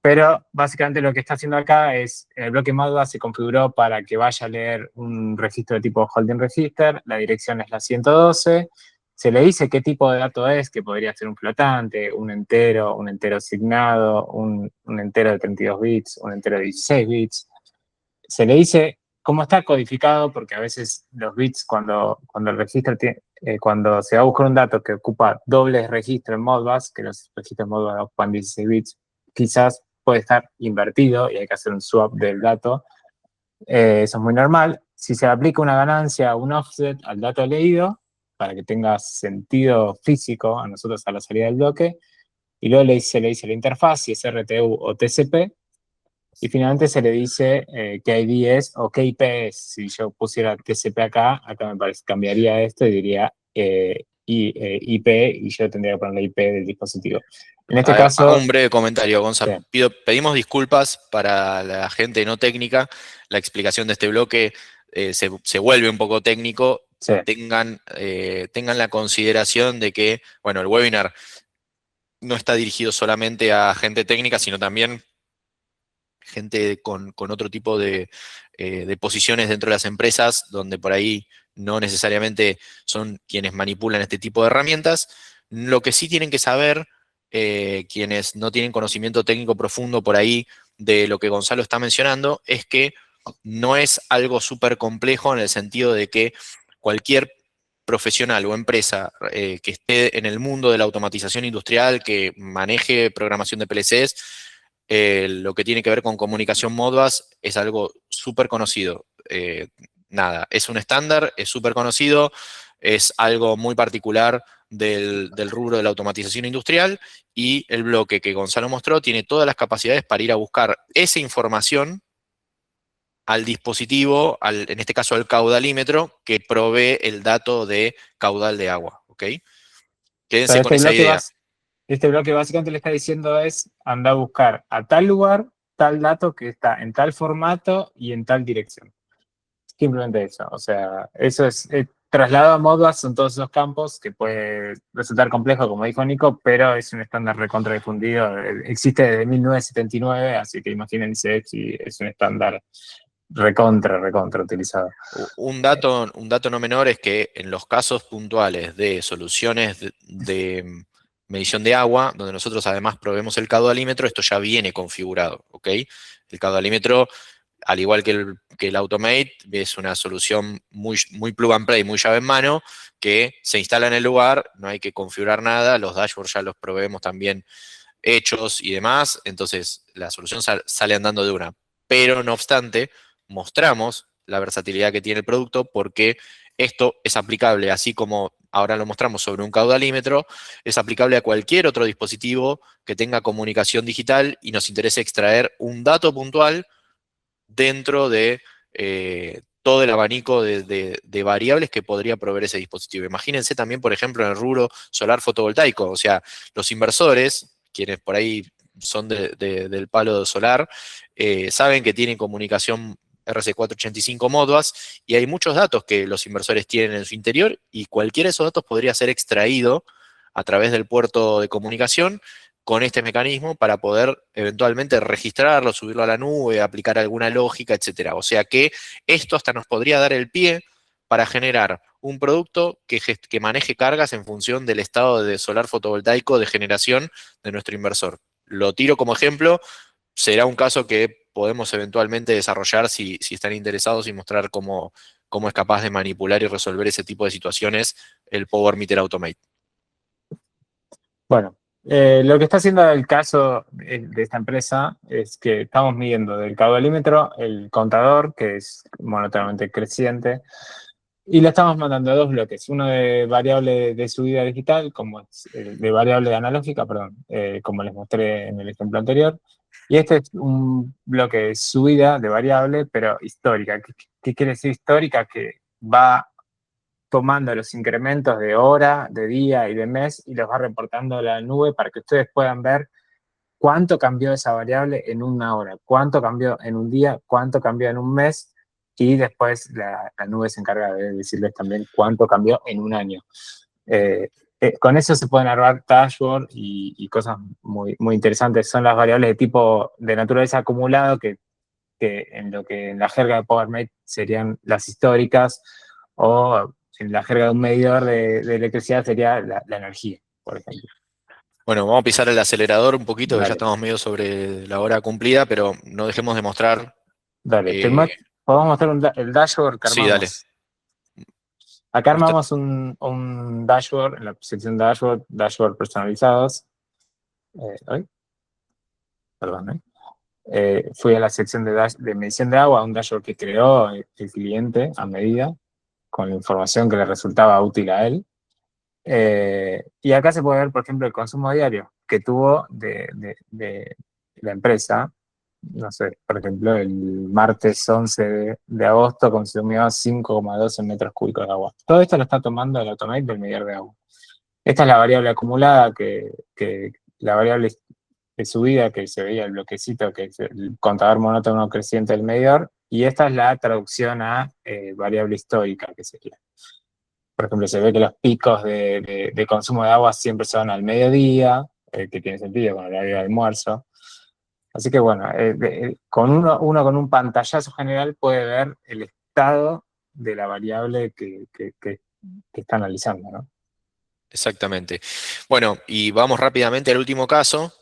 Pero básicamente lo que está haciendo acá es, el bloque Modbus se configuró para que vaya a leer un registro de tipo Holding Register, la dirección es la 112, se le dice qué tipo de dato es, que podría ser un flotante, un entero asignado, un entero de 32 bits, un entero de 16 bits. Se le dice cómo está codificado, porque a veces los bits, cuando el registro cuando se va a buscar un dato que ocupa dobles registros en Modbus, que los registros Modbus ocupan 16 bits, quizás puede estar invertido y hay que hacer un swap del dato. Eso es muy normal. Si se aplica una ganancia, un offset al dato leído, para que tenga sentido físico a nosotros a la salida del bloque, y luego se le dice la interfaz, si es RTU o TCP, y finalmente se le dice qué ID es o qué IP es. Si yo pusiera TCP acá me parece, cambiaría esto y diría IP, y yo tendría que poner la IP del dispositivo. En este caso... Hago un breve comentario, Gonzalo. Sí. Pedimos disculpas para la gente no técnica. La explicación de este bloque se vuelve un poco técnico. Sí. Tengan la consideración de que, bueno, el webinar no está dirigido solamente a gente técnica, sino también gente con otro tipo de posiciones dentro de las empresas, donde por ahí no necesariamente son quienes manipulan este tipo de herramientas. Lo que sí tienen que saber, quienes no tienen conocimiento técnico profundo por ahí de lo que Gonzalo está mencionando, es que no es algo súper complejo en el sentido de que cualquier profesional o empresa que esté en el mundo de la automatización industrial, que maneje programación de PLCs, lo que tiene que ver con comunicación Modbus es algo súper conocido. Nada, es un estándar, es súper conocido, es algo muy particular del rubro de la automatización industrial, y el bloque que Gonzalo mostró tiene todas las capacidades para ir a buscar esa información al dispositivo, en este caso al caudalímetro, que provee el dato de caudal de agua, ¿ok? Quédense Pero con esa idea. este bloque básicamente le está diciendo es, anda a buscar a tal lugar, tal dato que está en tal formato y en tal dirección. Simplemente eso. O sea, eso es traslado a Modbus, son todos esos campos que puede resultar complejo, como dijo Nico, pero es un estándar recontra difundido. Existe desde 1979, así que imagínense si es un estándar recontra utilizado. Un dato no menor es que en los casos puntuales de soluciones de medición de agua, donde nosotros además proveemos el caudalímetro, esto ya viene configurado, ¿ok? El caudalímetro, al igual que el Automate, es una solución muy plug and play, muy llave en mano, que se instala en el lugar, no hay que configurar nada, los dashboards ya los proveemos también hechos y demás, entonces la solución sale andando de una. Pero no obstante, mostramos la versatilidad que tiene el producto porque esto es aplicable, así como ahora lo mostramos sobre un caudalímetro, es aplicable a cualquier otro dispositivo que tenga comunicación digital y nos interese extraer un dato puntual dentro de todo el abanico de variables que podría proveer ese dispositivo. Imagínense también, por ejemplo, en el rubro solar fotovoltaico, o sea, los inversores, quienes por ahí son del palo solar, saben que tienen comunicación RC485 Modbus, y hay muchos datos que los inversores tienen en su interior, y cualquiera de esos datos podría ser extraído a través del puerto de comunicación con este mecanismo para poder eventualmente registrarlo, subirlo a la nube, aplicar alguna lógica, etcétera. O sea que esto hasta nos podría dar el pie para generar un producto que maneje cargas en función del estado de solar fotovoltaico de generación de nuestro inversor. Lo tiro como ejemplo, será un caso que podemos eventualmente desarrollar si están interesados y mostrar cómo es capaz de manipular y resolver ese tipo de situaciones el Power Meter Automate. Bueno, lo que está haciendo el caso de esta empresa es que estamos midiendo del caudalímetro el contador, que es monótonamente creciente, y le estamos mandando a dos bloques, uno de variable de subida digital, como es de variable analógica, perdón, como les mostré en el ejemplo anterior, y este es un bloque de subida de variable, pero histórica. ¿Qué quiere decir histórica? Que va tomando los incrementos de hora, de día y de mes y los va reportando a la nube para que ustedes puedan ver cuánto cambió esa variable en una hora, cuánto cambió en un día, cuánto cambió en un mes, y después la nube se encarga de decirles también cuánto cambió en un año. Con eso se pueden armar dashboard y cosas muy interesantes. Son las variables de tipo de naturaleza acumulado que en la jerga de PowerMate serían las históricas, o en la jerga de un medidor de electricidad sería la energía, por ejemplo. Bueno, vamos a pisar el acelerador un poquito, que ya Dale, estamos medio sobre la hora cumplida, pero no dejemos de mostrar. dale. Podemos mostrar el dashboard que Sí, dale. armamos. Acá Muestra- armamos un dashboard, en la sección de dashboard personalizados. ¿Ay? Perdón, fui a la sección de medición de agua, un dashboard que creó el cliente a medida, con la información que le resultaba útil a él. Y acá se puede ver, por ejemplo, el consumo diario que tuvo de la empresa. No sé, por ejemplo, el martes 11 de agosto consumió 5,12 metros cúbicos de agua. Todo esto lo está tomando el Automate del medidor de agua. Esta es la variable acumulada, que la variable de subida que se veía el bloquecito, que es el contador monótono creciente del medidor, y esta es la traducción a variable histórica, que sería. Por ejemplo, se ve que los picos de consumo de agua siempre son al mediodía, que tiene sentido con el horario de almuerzo. Así que bueno, con uno con un pantallazo general puede ver el estado de la variable que está analizando, ¿no? Exactamente. Bueno, y vamos rápidamente al último caso.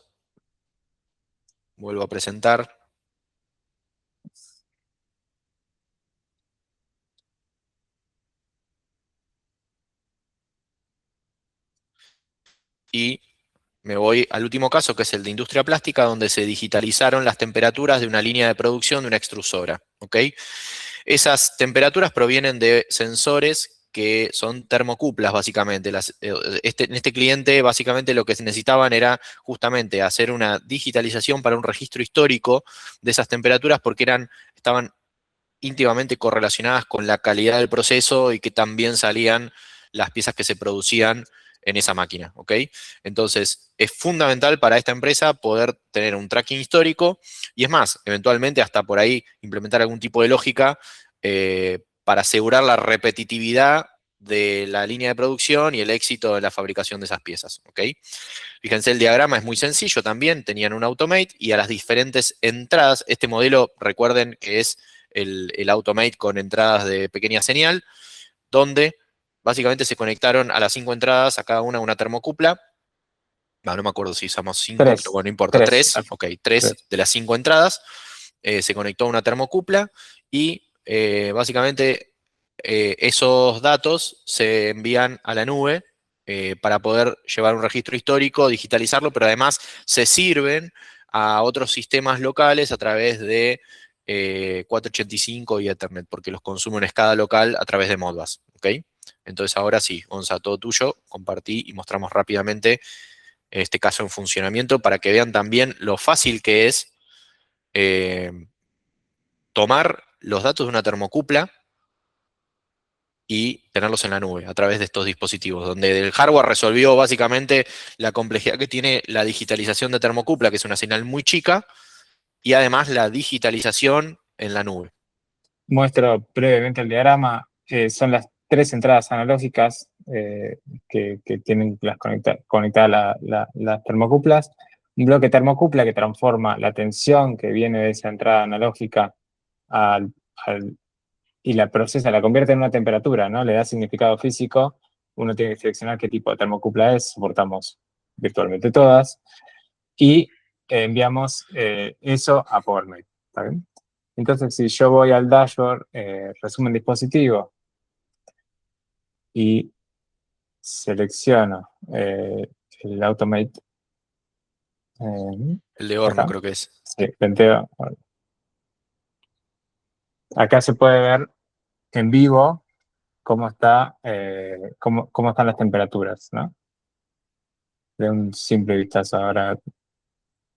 Vuelvo a presentar. Y me voy al último caso, que es el de industria plástica, donde se digitalizaron las temperaturas de una línea de producción de una extrusora. ¿Ok? Esas temperaturas provienen de sensores que son termocuplas, básicamente. En este cliente, básicamente, lo que necesitaban era justamente hacer una digitalización para un registro histórico de esas temperaturas, porque estaban íntimamente correlacionadas con la calidad del proceso y que también salían las piezas que se producían en esa máquina, ¿ok? Entonces, es fundamental para esta empresa poder tener un tracking histórico y es más, eventualmente hasta por ahí implementar algún tipo de lógica para asegurar la repetitividad de la línea de producción y el éxito de la fabricación de esas piezas, ¿ok? Fíjense, el diagrama es muy sencillo también, tenían un automate y a las diferentes entradas, este modelo, recuerden que es el automate con entradas de pequeña señal, donde básicamente se conectaron a las 5 entradas, a cada una termocupla. No me acuerdo si usamos 5, pero Tres, bueno, no importa, tres, 3, ok, 3 tres. de las 5 entradas, se conectó a una termocupla y básicamente esos datos se envían a la nube para poder llevar un registro histórico, digitalizarlo, pero además se sirven a otros sistemas locales a través de 485 y Ethernet, porque los consumo en escala local a través de Modbus, ¿ok? Entonces ahora sí, Gonza, todo tuyo, compartí y mostramos rápidamente este caso en funcionamiento para que vean también lo fácil que es eh, tomar los datos de una termocupla y tenerlos en la nube a través de estos dispositivos, donde el hardware resolvió básicamente la complejidad que tiene la digitalización de termocupla, que es una señal muy chica, y además la digitalización en la nube. Muestro brevemente el diagrama. Son las tres entradas analógicas que tienen conectadas las termocuplas. Un bloque termocupla que transforma la tensión que viene de esa entrada analógica al, y la procesa, la convierte en una temperatura, ¿no? Le da significado físico. Uno tiene que seleccionar qué tipo de termocupla es. Soportamos virtualmente todas. Y enviamos eso a PowerMate. ¿Está bien? Entonces, si yo voy al dashboard, resumen dispositivo, y selecciono el Automate, El de horno acá, creo que es. sí, planteo. Acá se puede ver en vivo cómo están las temperaturas, ¿no? De un simple vistazo ahora.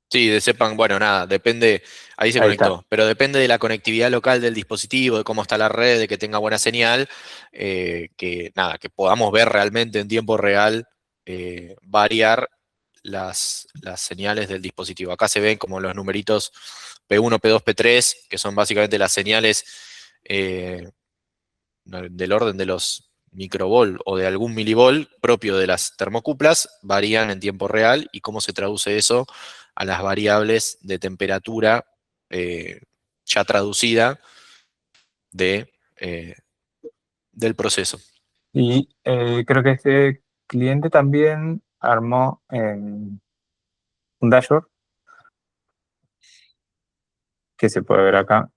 Sí, de sepan, bueno, nada, depende, ahí se Ahí está. conectó, pero depende de la conectividad local del dispositivo, de cómo está la red, de que tenga buena señal, que nada, que podamos ver realmente en tiempo real variar las señales del dispositivo. Acá se ven como los numeritos P1, P2, P3, que son básicamente las señales eh, del orden de los microvol o de algún milivol propio de las termocuplas, varían en tiempo real y cómo se traduce eso a las variables de temperatura ya traducida de, del proceso. Y creo que este cliente también armó un dashboard que se puede ver acá,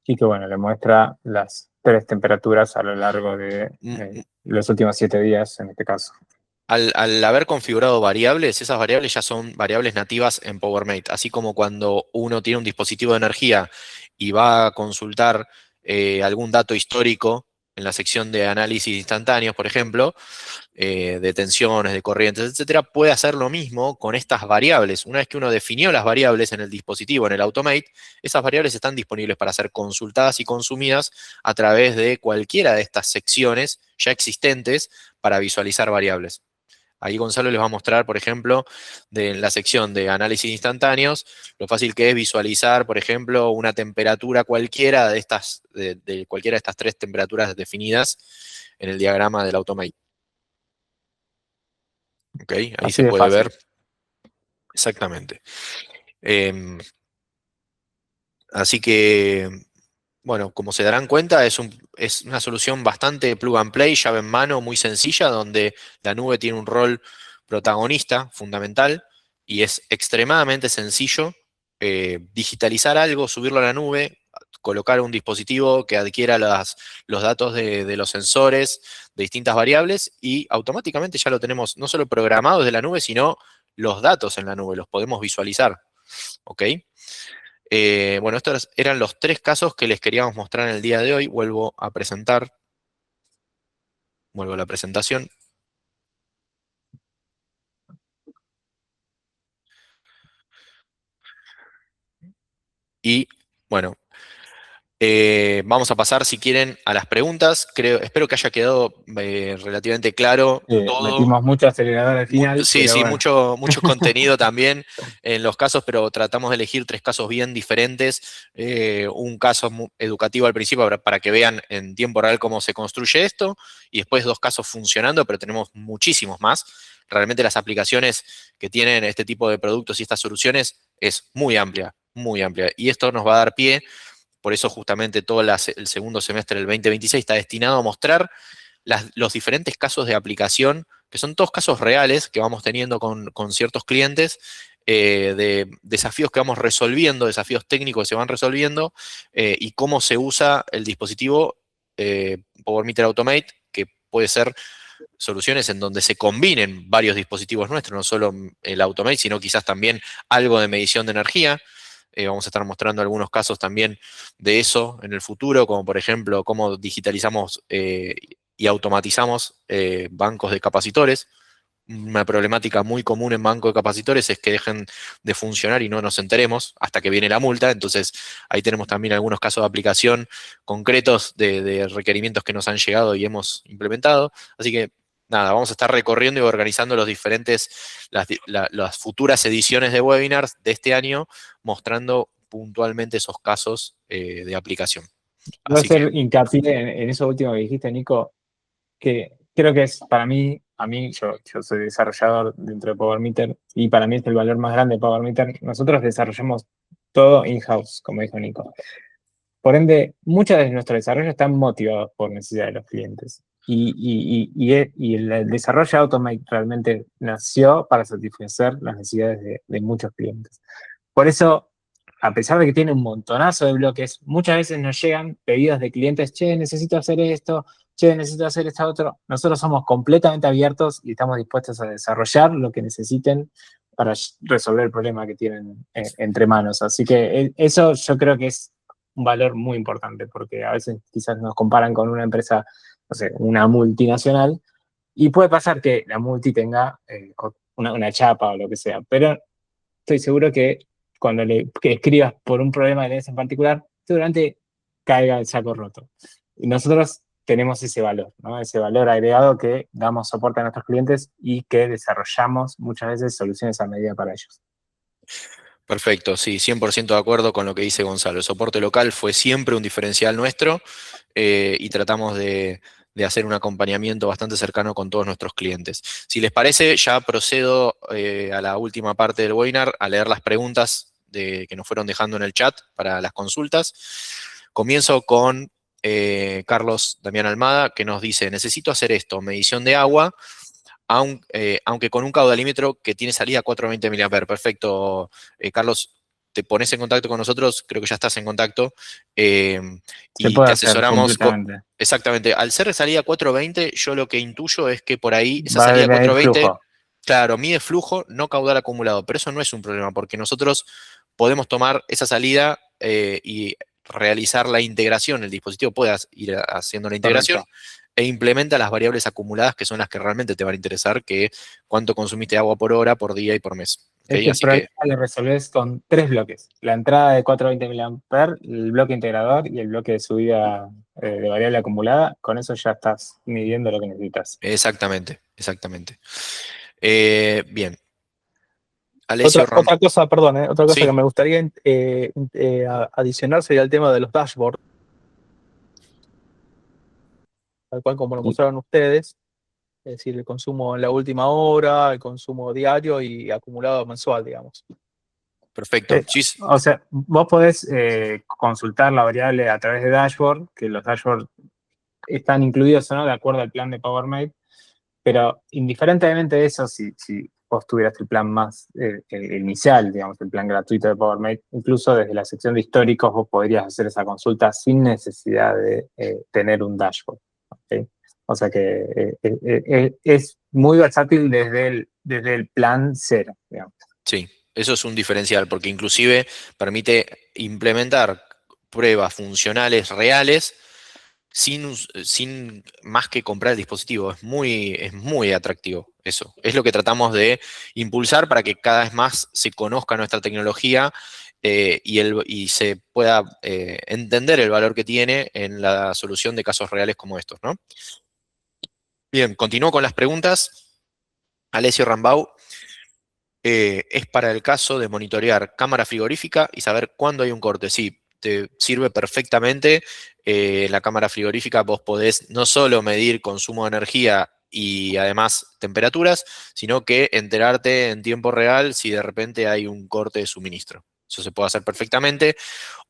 y que bueno, le muestra las tres temperaturas a lo largo de los últimos 7 días, en este caso. Al haber configurado variables, esas variables ya son variables nativas en PowerMate, así como cuando uno tiene un dispositivo de energía y va a consultar algún dato histórico en la sección de análisis instantáneos, por ejemplo, de tensiones, de corrientes, etcétera, puede hacer lo mismo con estas variables. Una vez que uno definió las variables en el dispositivo, en el Automate, esas variables están disponibles para ser consultadas y consumidas a través de cualquiera de estas secciones ya existentes para visualizar variables. Ahí Gonzalo les va a mostrar, por ejemplo, de la sección de análisis instantáneos, lo fácil que es visualizar, por ejemplo, una temperatura cualquiera de cualquiera de estas tres temperaturas definidas en el diagrama del Automate. ¿Ok? Ahí Así se de puede ver fácil. exactamente. Em, así que bueno, como se darán cuenta, es una solución bastante plug and play, llave en mano, muy sencilla, donde la nube tiene un rol protagonista, fundamental, y es extremadamente sencillo digitalizar algo, subirlo a la nube, colocar un dispositivo que adquiera los datos de los sensores de distintas variables y automáticamente ya lo tenemos no solo programado desde la nube, sino los datos en la nube, los podemos visualizar. ¿Ok? Bueno, estos eran los 3 casos que les queríamos mostrar en el día de hoy. Vuelvo a presentar, vuelvo a la presentación. Y bueno, vamos a pasar, si quieren, a las preguntas. Espero que haya quedado relativamente claro todo. Metimos mucho acelerador al final, Sí, pero sí, bueno. mucho contenido también en los casos, pero tratamos de elegir 3 casos bien diferentes. Un caso educativo al principio para que vean en tiempo real cómo se construye esto, y después 2 casos funcionando, pero tenemos muchísimos más. Realmente las aplicaciones que tienen este tipo de productos y estas soluciones es muy amplia, muy amplia. Y esto nos va a dar pie, por eso justamente todo el segundo semestre del 2026 está destinado a mostrar los diferentes casos de aplicación, que son todos casos reales que vamos teniendo con ciertos clientes, de desafíos que vamos resolviendo, desafíos técnicos que se van resolviendo, y cómo se usa el dispositivo PowerMeter Automate, que puede ser soluciones en donde se combinen varios dispositivos nuestros, no solo el Automate, sino quizás también algo de medición de energía. Vamos a estar mostrando algunos casos también de eso en el futuro, como por ejemplo cómo digitalizamos y automatizamos bancos de capacitores. Una problemática muy común en bancos de capacitores es que dejen de funcionar y no nos enteremos hasta que viene la multa. Entonces, ahí tenemos también algunos casos de aplicación concretos de requerimientos que nos han llegado y hemos implementado. Así que, nada, vamos a estar recorriendo y organizando las futuras ediciones de webinars de este año, mostrando puntualmente esos casos de aplicación. Voy a Así que, hacer hincapié en eso último que dijiste, Nico, que creo que es para mí, yo soy desarrollador dentro de PowerMeter y para mí es el valor más grande de PowerMeter. Nosotros desarrollamos todo in-house, como dijo Nico. Por ende, muchos de nuestros desarrollos están motivados por necesidades de los clientes. Y el desarrollo de Automate realmente nació para satisfacer las necesidades de muchos clientes. Por eso, a pesar de que tiene un montonazo de bloques, muchas veces nos llegan pedidos de clientes, che, necesito hacer esto, che, necesito hacer esto otro. Nosotros somos completamente abiertos y estamos dispuestos a desarrollar lo que necesiten para resolver el problema que tienen entre manos. Así que eso yo creo que es un valor muy importante, porque a veces quizás nos comparan con una empresa, no sé, una multinacional, y puede pasar que la multi tenga una chapa o lo que sea, pero estoy seguro que cuando que escribas por un problema de en particular, seguramente caiga el saco roto. Y nosotros tenemos ese valor, ¿no? Ese valor agregado que damos soporte a nuestros clientes y que desarrollamos muchas veces soluciones a medida para ellos. perfecto, sí, 100% de acuerdo con lo que dice Gonzalo. El soporte local fue siempre un diferencial nuestro, y tratamos de hacer un acompañamiento bastante cercano con todos nuestros clientes. Si les parece, ya procedo a la última parte del webinar, a leer las preguntas que nos fueron dejando en el chat para las consultas. Comienzo con Carlos Damián Almada, que nos dice: necesito hacer esto, medición de agua, aunque con un caudalímetro que tiene salida 420 mA. Perfecto, Carlos, te pones en contacto con nosotros, creo que ya estás en contacto, Se y puede te hacer asesoramos. completamente. Exactamente, al ser de salida 420, yo lo que intuyo es que por ahí esa Va a salida venir 420, flujo. claro, mide flujo, no caudal acumulado, pero eso no es un problema, porque nosotros podemos tomar esa salida y realizar la integración, el dispositivo puede ir haciendo la integración Correcto. e implementa las variables acumuladas, que son las que realmente te van a interesar, que cuánto consumiste agua por hora, por día y por mes. ¿Ok? Este Así problema que, lo resolves con 3 bloques. La entrada de 420 mA, el bloque integrador y el bloque de subida de variable acumulada. Con eso ya estás midiendo lo que necesitas. exactamente, exactamente. Bien, Otra, Alessio Ram. otra cosa, perdón, otra cosa Sí, que me gustaría adicionar sería el tema de los dashboards, tal cual como lo Y mostraron ustedes, es decir, el consumo en la última hora, el consumo diario y acumulado mensual, digamos. Perfecto. Sí, O sea, vos podés consultar la variable a través de dashboard, que los dashboards están incluidos o no de acuerdo al plan de PowerMate, pero indiferentemente de eso, si vos tuvieras el plan más el inicial, digamos, el plan gratuito de PowerMate, incluso desde la sección de históricos vos podrías hacer esa consulta sin necesidad de tener un dashboard. ¿Okay? O sea que es muy versátil desde el plan cero, digamos. sí, eso es un diferencial, porque inclusive permite implementar pruebas funcionales reales sin más que comprar el dispositivo. Es muy atractivo eso. Es lo que tratamos de impulsar para que cada vez más se conozca nuestra tecnología y se pueda entender el valor que tiene en la solución de casos reales como estos, ¿no? Bien, continúo con las preguntas. Alessio Rambau. Es para el caso de monitorear cámara frigorífica y saber cuándo hay un corte. Sí, te sirve perfectamente. La cámara frigorífica vos podés no solo medir consumo de energía y además temperaturas, sino que enterarte en tiempo real si de repente hay un corte de suministro. Eso se puede hacer perfectamente.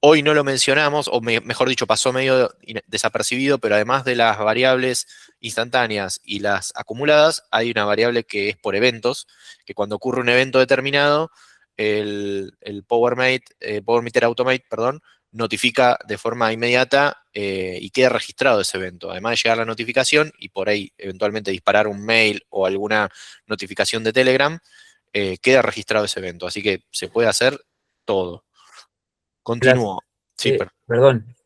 Hoy no lo mencionamos, o mejor dicho, pasó medio desapercibido, pero además de las variables instantáneas y las acumuladas, hay una variable que es por eventos, que cuando ocurre un evento determinado, el Power Meter Automate, perdón, notifica de forma inmediata y queda registrado ese evento. Además de llegar la notificación y por ahí eventualmente disparar un mail o alguna notificación de Telegram, queda registrado ese evento. Así que se puede hacer todo. Blas, Continúo. Sí, perdón,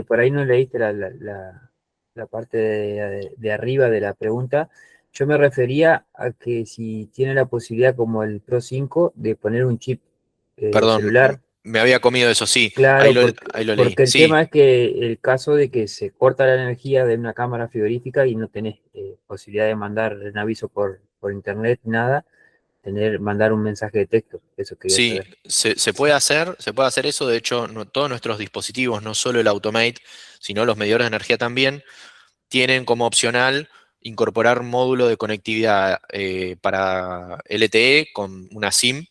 por ahí no leíste la parte de arriba de la pregunta. Yo me refería a que si tiene la posibilidad, como el Pro 5, de poner un chip perdón, celular. me había comido eso, sí, Claro, ahí lo leí. porque el Sí, tema es que el caso de que se corta la energía de una cámara frigorífica y no tenés posibilidad de mandar un aviso por internet, nada, mandar un mensaje de texto, eso quería sí, saber. se puede hacer eso. De hecho, todos nuestros dispositivos, no solo el Automate, sino los medidores de energía también, tienen como opcional incorporar un módulo de conectividad para LTE con una SIM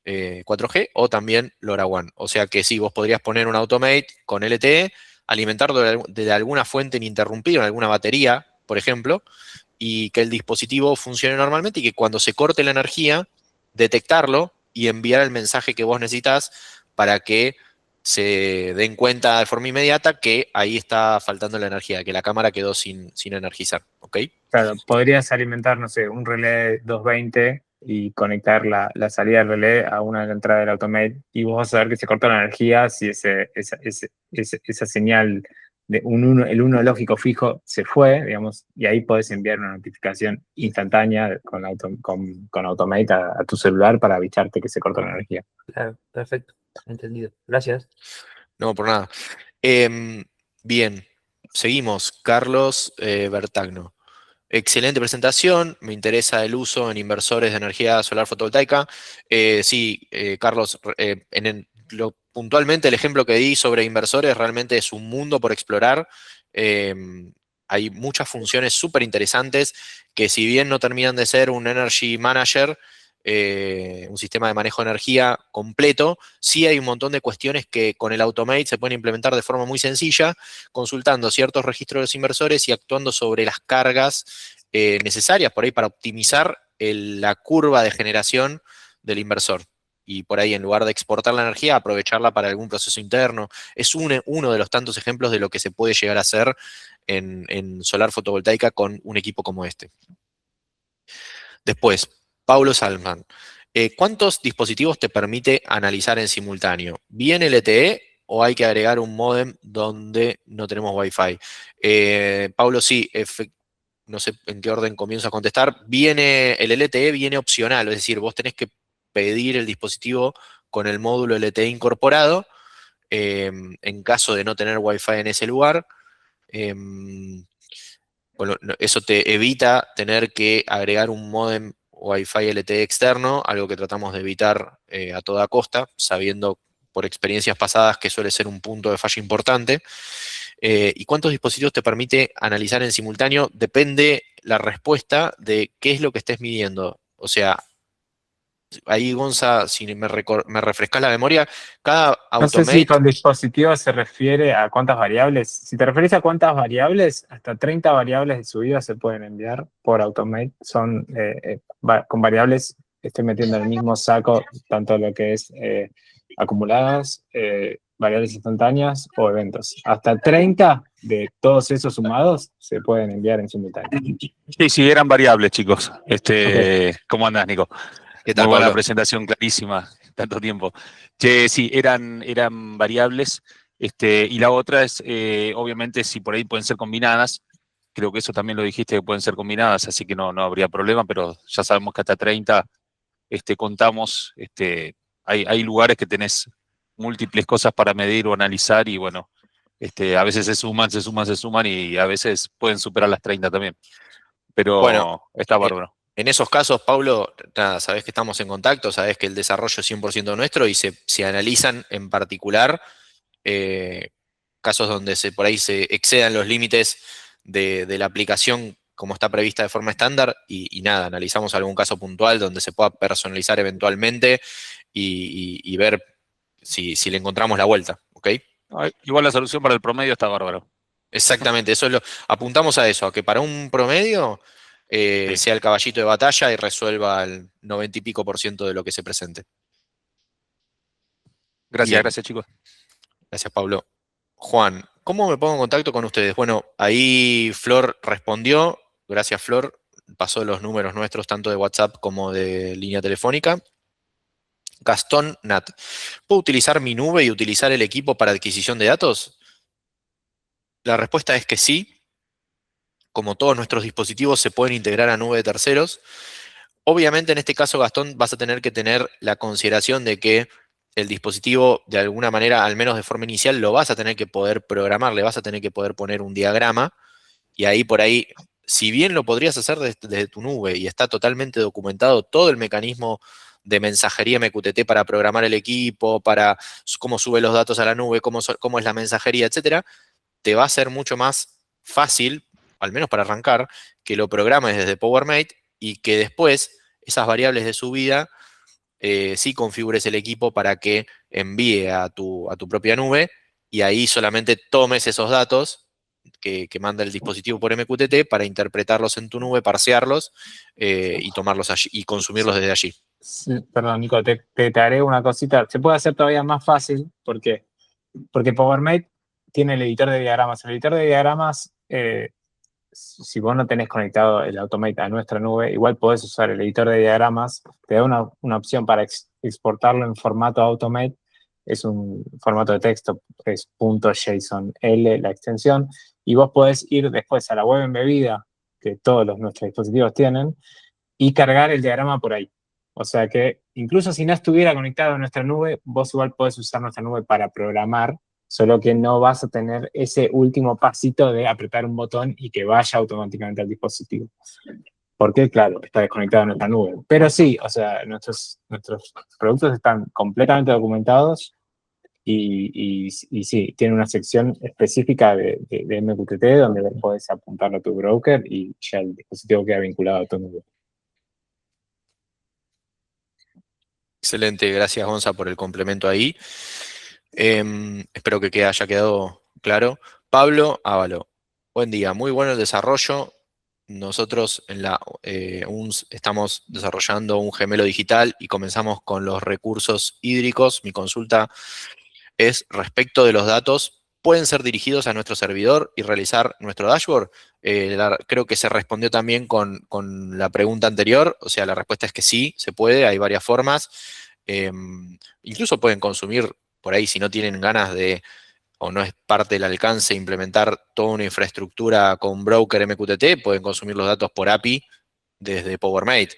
4G o también LoRaWAN. O sea que sí, vos podrías poner un Automate con LTE, alimentarlo de alguna fuente ininterrumpida, en alguna batería, por ejemplo, y que el dispositivo funcione normalmente y que cuando se corte la energía, detectarlo y enviar el mensaje que vos necesitas para que se den cuenta de forma inmediata que ahí está faltando la energía, que la cámara quedó sin energizar, ¿ok? Claro, podrías alimentar, no sé, un relé 220 y conectar la salida del relé a una de la entrada del Automate y vos vas a ver que se corta la energía si esa señal de el uno lógico fijo se fue, digamos, y ahí podés enviar una notificación instantánea con Automate a tu celular para avisarte que se cortó la energía. Claro, perfecto, entendido. Gracias. No, por nada. Bien, seguimos. Carlos Bertagno. Excelente presentación, me interesa el uso en inversores de energía solar fotovoltaica. Sí, Carlos, puntualmente el ejemplo que di sobre inversores realmente es un mundo por explorar. Hay muchas funciones súper interesantes que si bien no terminan de ser un Energy Manager, un sistema de manejo de energía completo, sí hay un montón de cuestiones que con el Automate se pueden implementar de forma muy sencilla, consultando ciertos registros de los inversores y actuando sobre las cargas necesarias por ahí para optimizar la curva de generación del inversor. Y por ahí, en lugar de exportar la energía, aprovecharla para algún proceso interno. Es uno de los tantos ejemplos de lo que se puede llegar a hacer en solar fotovoltaica con un equipo como este. Después, Paulo Salman. ¿Cuántos dispositivos te permite analizar en simultáneo? ¿Viene LTE o hay que agregar un módem donde no tenemos Wi-Fi? Paulo, sí, no sé en qué orden comienzo a contestar. El LTE viene opcional, es decir, vos tenés que pedir el dispositivo con el módulo LTE incorporado en caso de no tener Wi-Fi en ese lugar. Bueno, eso te evita tener que agregar un módem Wi-Fi LTE externo, algo que tratamos de evitar a toda costa, sabiendo por experiencias pasadas que suele ser un punto de falla importante. ¿Y cuántos dispositivos te permite analizar en simultáneo? Depende la respuesta de qué es lo que estés midiendo. O sea, ahí Gonza, si me refrescás la memoria, cada No sé si Automate, con dispositivo se refiere a cuántas variables. Si te refieres a cuántas variables, hasta 30 variables de subida se pueden enviar por Automate. Son con variables, estoy metiendo en el mismo saco tanto lo que es acumuladas, variables instantáneas o eventos. Hasta 30 de todos esos sumados se pueden enviar en simultáneo. Sí, sí, eran variables, chicos. Ok. ¿Cómo andás, Nico? ¿qué Muy tal, buena Pablo? presentación, clarísima, tanto tiempo. Che, sí, eran variables. Y la otra es, obviamente, si por ahí pueden ser combinadas. Creo que eso también lo dijiste, que pueden ser combinadas, así que no habría problema, pero ya sabemos que hasta 30 contamos. Hay lugares que tenés múltiples cosas para medir o analizar y bueno, a veces se suman y a veces pueden superar las 30 también. Bueno, Pero está eh, bárbaro. en esos casos, Pablo, nada, sabés que estamos en contacto, sabés que el desarrollo es 100% nuestro y se analizan en particular eh, casos donde por ahí se excedan los límites de la aplicación como está prevista de forma estándar y nada, analizamos algún caso puntual donde se pueda personalizar eventualmente y ver si le encontramos la vuelta, ¿ok? Igual la solución para el promedio está bárbaro. Exactamente, eso es apuntamos a eso, a que para un promedio Sí. sea el caballito de batalla y resuelva el 90 y pico por ciento de lo que se presente. Gracias, Bien, gracias, chicos. gracias Pablo. Juan, ¿cómo me pongo en contacto con ustedes? Bueno, ahí Flor respondió, gracias Flor, pasó los números nuestros tanto de WhatsApp como de línea telefónica. Gastón Nat, ¿puedo utilizar mi nube y utilizar el equipo para adquisición de datos? La respuesta es que sí. Como todos nuestros dispositivos se pueden integrar a nube de terceros. Obviamente en este caso, Gastón, vas a tener que tener la consideración de que el dispositivo, de alguna manera, al menos de forma inicial, lo vas a tener que poder programar, le vas a tener que poder poner un diagrama, y ahí por ahí, si bien lo podrías hacer desde tu nube y está totalmente documentado todo el mecanismo de mensajería MQTT para programar el equipo, para cómo sube los datos a la nube, cómo es la mensajería, etcétera, te va a ser mucho más fácil, al menos para arrancar, que lo programes desde PowerMate y que después esas variables de subida sí configures el equipo para que envíe a tu propia nube y ahí solamente tomes esos datos que manda el dispositivo por MQTT para interpretarlos en tu nube, parsearlos y tomarlos allí y consumirlos desde allí. Sí, perdón, Nico, te haré una cosita. Se puede hacer todavía más fácil porque PowerMate tiene el editor de diagramas. El editor de diagramas, si vos no tenés conectado el Automate a nuestra nube, igual podés usar el editor de diagramas. Te da una opción para exportarlo en formato Automate. Es un formato de texto, es .jsonl la extensión. Y vos podés ir después a la web embebida que todos nuestros dispositivos tienen y cargar el diagrama por ahí. O sea que incluso si no estuviera conectado a nuestra nube, vos igual podés usar nuestra nube para programar, solo que no vas a tener ese último pasito de apretar un botón y que vaya automáticamente al dispositivo. Porque, claro, está desconectado a nuestra nube. Pero sí, o sea, nuestros productos están completamente documentados y sí, tiene una sección específica de MQTT donde vos podés apuntarlo a tu broker y ya el dispositivo queda vinculado a tu nube. Excelente, gracias Gonza por el complemento ahí. Espero que haya quedado claro. Pablo Ávalo, buen día, muy bueno el desarrollo. Nosotros estamos desarrollando un gemelo digital y comenzamos con los recursos hídricos. Mi consulta es respecto de los datos. ¿Pueden ser dirigidos a nuestro servidor y realizar nuestro dashboard? Creo que se respondió también con la pregunta anterior. O sea, la respuesta es que sí, se puede, hay varias formas. Incluso pueden consumir por ahí si no tienen ganas de o no es parte del alcance implementar toda una infraestructura con broker MQTT, pueden consumir los datos por API desde PowerMate.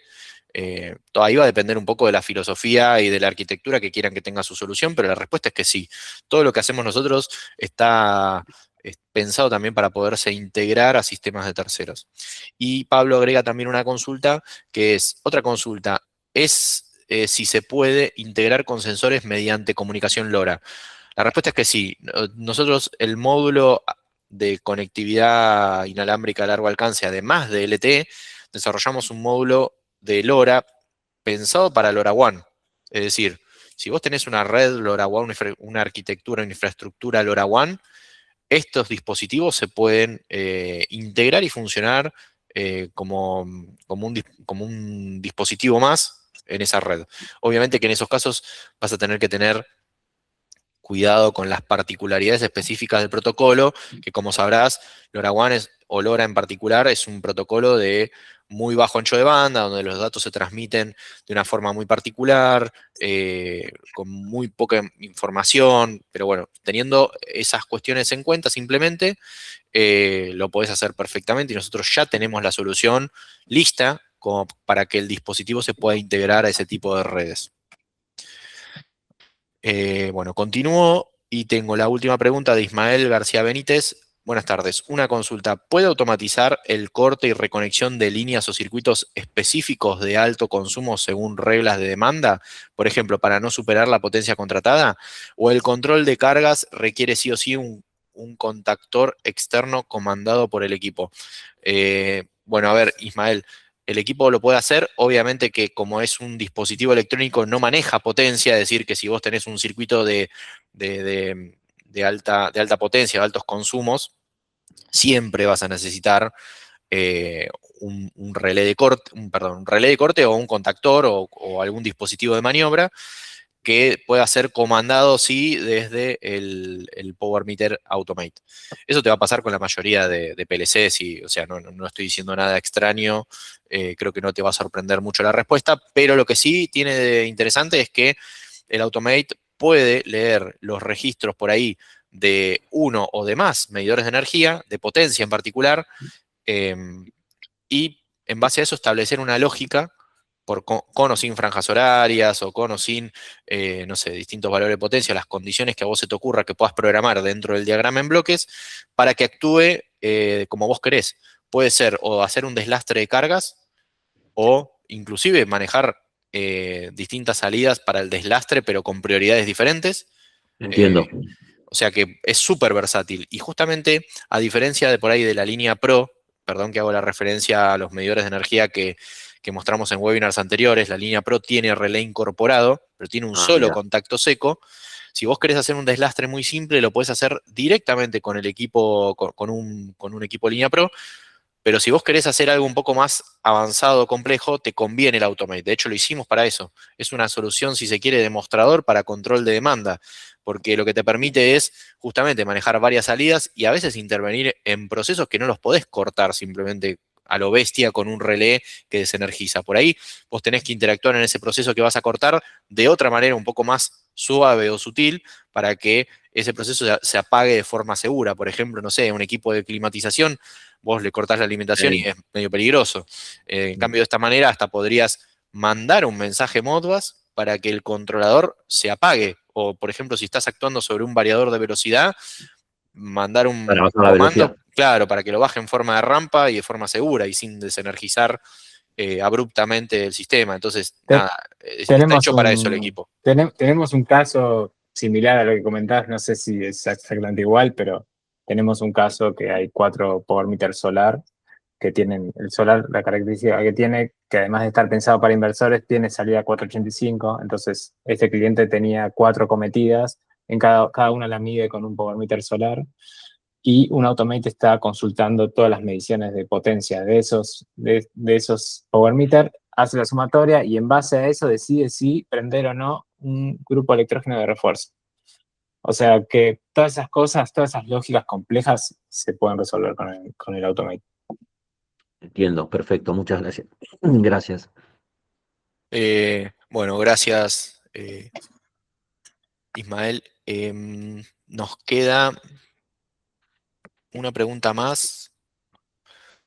Todo ahí va a depender un poco de la filosofía y de la arquitectura que quieran que tenga su solución, pero la respuesta es que sí. Todo lo que hacemos nosotros está pensado también para poderse integrar a sistemas de terceros. Y Pablo agrega también una consulta, que es, otra consulta, es si se puede integrar con sensores mediante comunicación LoRa. La respuesta es que sí. Nosotros el módulo de conectividad inalámbrica a largo alcance, además de LTE, desarrollamos un módulo de LoRa pensado para LoRaWAN. Es decir, si vos tenés una red LoRaWAN, una arquitectura, una infraestructura LoRaWAN, estos dispositivos se pueden integrar y funcionar como un dispositivo más en esa red. Obviamente que en esos casos vas a tener que tener cuidado con las particularidades específicas del protocolo, que como sabrás, LoRaWAN o LoRa en particular es un protocolo de muy bajo ancho de banda, donde los datos se transmiten de una forma muy particular, con muy poca información, pero bueno, teniendo esas cuestiones en cuenta simplemente, lo podés hacer perfectamente y nosotros ya tenemos la solución lista como para que el dispositivo se pueda integrar a ese tipo de redes. Bueno, continúo y tengo la última pregunta de Ismael García Benítez. Buenas tardes. Una consulta. ¿Puede automatizar el corte y reconexión de líneas o circuitos específicos de alto consumo según reglas de demanda? Por ejemplo, para no superar la potencia contratada. ¿O el control de cargas requiere sí o sí un contactor externo comandado por el equipo? Bueno, a ver, Ismael. El equipo lo puede hacer, obviamente que como es un dispositivo electrónico no maneja potencia, es decir, que si vos tenés un circuito de alta potencia, de altos consumos, siempre vas a necesitar un relé de corte, un relé de corte o un contactor o algún dispositivo de maniobra que pueda ser comandado, sí, desde el Power Meter Automate. Eso te va a pasar con la mayoría de PLCs, o sea, no estoy diciendo nada extraño, creo que no te va a sorprender mucho la respuesta, pero lo que sí tiene de interesante es que el Automate puede leer los registros por ahí de uno o de más medidores de energía, de potencia en particular, y en base a eso establecer una lógica con o sin franjas horarias o con o sin, no sé, distintos valores de potencia, las condiciones que a vos se te ocurra que puedas programar dentro del diagrama en bloques para que actúe como vos querés. Puede ser o hacer un deslastre de cargas o inclusive manejar distintas salidas para el deslastre, pero con prioridades diferentes. Entiendo. O sea que es súper versátil. Y justamente, a diferencia de por ahí de la línea Pro, perdón que hago la referencia a los medidores de energía que mostramos en webinars anteriores, la línea Pro tiene relé incorporado, pero tiene un solo Mira. contacto seco. Si vos querés hacer un deslastre muy simple, lo podés hacer directamente con el equipo, con un equipo línea Pro, pero si vos querés hacer algo un poco más avanzado o complejo, te conviene el Automate. De hecho, lo hicimos para eso. Es una solución, si se quiere, de mostrador para control de demanda, porque lo que te permite es justamente manejar varias salidas y a veces intervenir en procesos que no los podés cortar simplemente a lo bestia con un relé que desenergiza. Por ahí vos tenés que interactuar en ese proceso que vas a cortar de otra manera un poco más suave o sutil para que ese proceso se apague de forma segura. Por ejemplo, no sé, un equipo de climatización, vos le cortás la alimentación y es medio peligroso. En cambio, de esta manera hasta podrías mandar un mensaje Modbus para que el controlador se apague. O, por ejemplo, si estás actuando sobre un variador de velocidad, mandar un Para bajar la comando, velocidad. claro, para que lo baje en forma de rampa y de forma segura y sin desenergizar abruptamente el sistema. Entonces, nada, está hecho para eso el equipo. Tenemos un caso similar a lo que comentabas, no sé si es exactamente igual, pero tenemos un caso que hay 4 Power Meter solar que tienen, el solar, la característica que tiene, que además de estar pensado para inversores, tiene salida 485, entonces este cliente tenía 4 cometidas, en cada una la mide con un Power Meter solar, y un Automate está consultando todas las mediciones de potencia de esos Power Meter, hace la sumatoria y en base a eso decide si prender o no un grupo electrógeno de refuerzo. O sea que todas esas cosas, todas esas lógicas complejas se pueden resolver con el Automate. Entiendo, perfecto, muchas gracias. Gracias. Bueno, gracias, Ismael. Nos queda una pregunta más.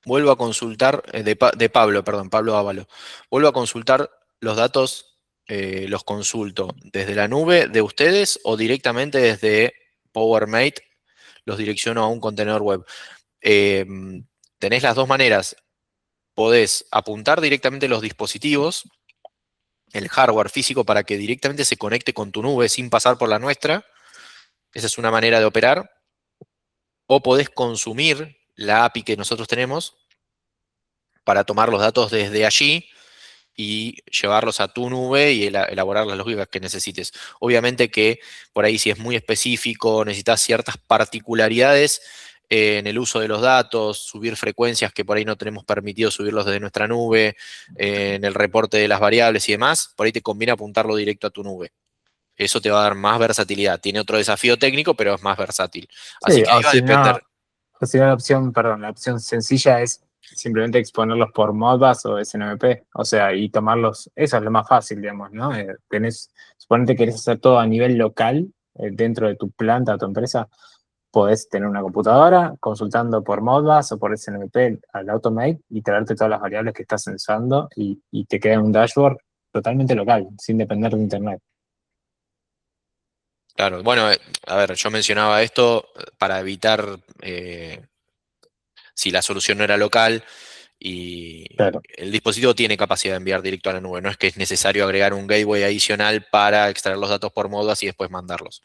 Vuelvo a consultar, de Pablo, perdón, Pablo Ávalo. Vuelvo a consultar los datos, los consulto desde la nube de ustedes o directamente desde PowerMate, los direcciono a un contenedor web. Tenés las dos maneras. Podés apuntar directamente los dispositivos, el hardware físico, para que directamente se conecte con tu nube sin pasar por la nuestra. Esa es una manera de operar. O podés consumir la API que nosotros tenemos para tomar los datos desde allí y llevarlos a tu nube y elaborar las lógicas que necesites. Obviamente que por ahí si es muy específico, necesitas ciertas particularidades en el uso de los datos, subir frecuencias que por ahí no tenemos permitido subirlos desde nuestra nube, en el reporte de las variables y demás, por ahí te conviene apuntarlo directo a tu nube. Eso te va a dar más versatilidad. Tiene otro desafío técnico, pero es más versátil. Así Sí, que ahí va a depender. o si no la opción, perdón, la opción sencilla es simplemente exponerlos por Modbus o SNMP, o sea, y tomarlos, eso es lo más fácil, digamos, ¿no? Suponete que querés hacer todo a nivel local, dentro de tu planta o tu empresa, podés tener una computadora consultando por Modbus o por SNMP al Automate y traerte todas las variables que estás censando y te queda un dashboard totalmente local, sin depender de Internet. Claro, bueno, a ver, yo mencionaba esto para evitar si la solución no era local y Claro. el dispositivo tiene capacidad de enviar directo a la nube. No es que es necesario agregar un gateway adicional para extraer los datos por Modbus y después mandarlos.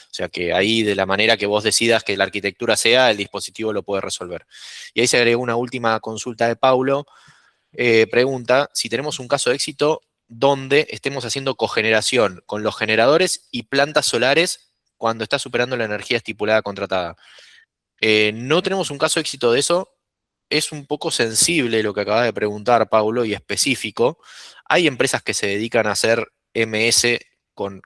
O sea que ahí, de la manera que vos decidas que la arquitectura sea, el dispositivo lo puede resolver. Y ahí se agregó una última consulta de Paulo. Pregunta si tenemos un caso de éxito donde estemos haciendo cogeneración con los generadores y plantas solares cuando está superando la energía estipulada contratada. No tenemos un caso de éxito de eso. Es un poco sensible lo que acaba de preguntar Paulo y específico. Hay empresas que se dedican a hacer MS con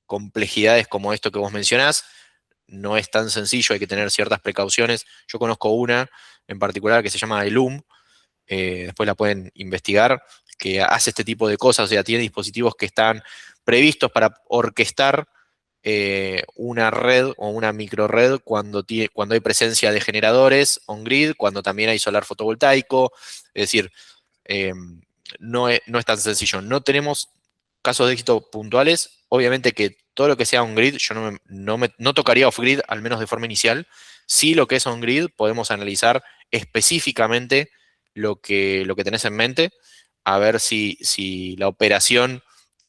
complejidades como esto que vos mencionás. No es tan sencillo, hay que tener ciertas precauciones. Yo conozco una en particular que se llama Elum, después la pueden investigar, que hace este tipo de cosas, o sea, tiene dispositivos que están previstos para orquestar una red o una microred cuando hay presencia de generadores on-grid, cuando también hay solar fotovoltaico, es decir, eh, no es tan sencillo. No tenemos casos de éxito puntuales, obviamente que todo lo que sea on-grid, yo no tocaría off-grid, al menos de forma inicial. Sí, lo que es on-grid, podemos analizar específicamente lo que tenés en mente, a ver si la operación,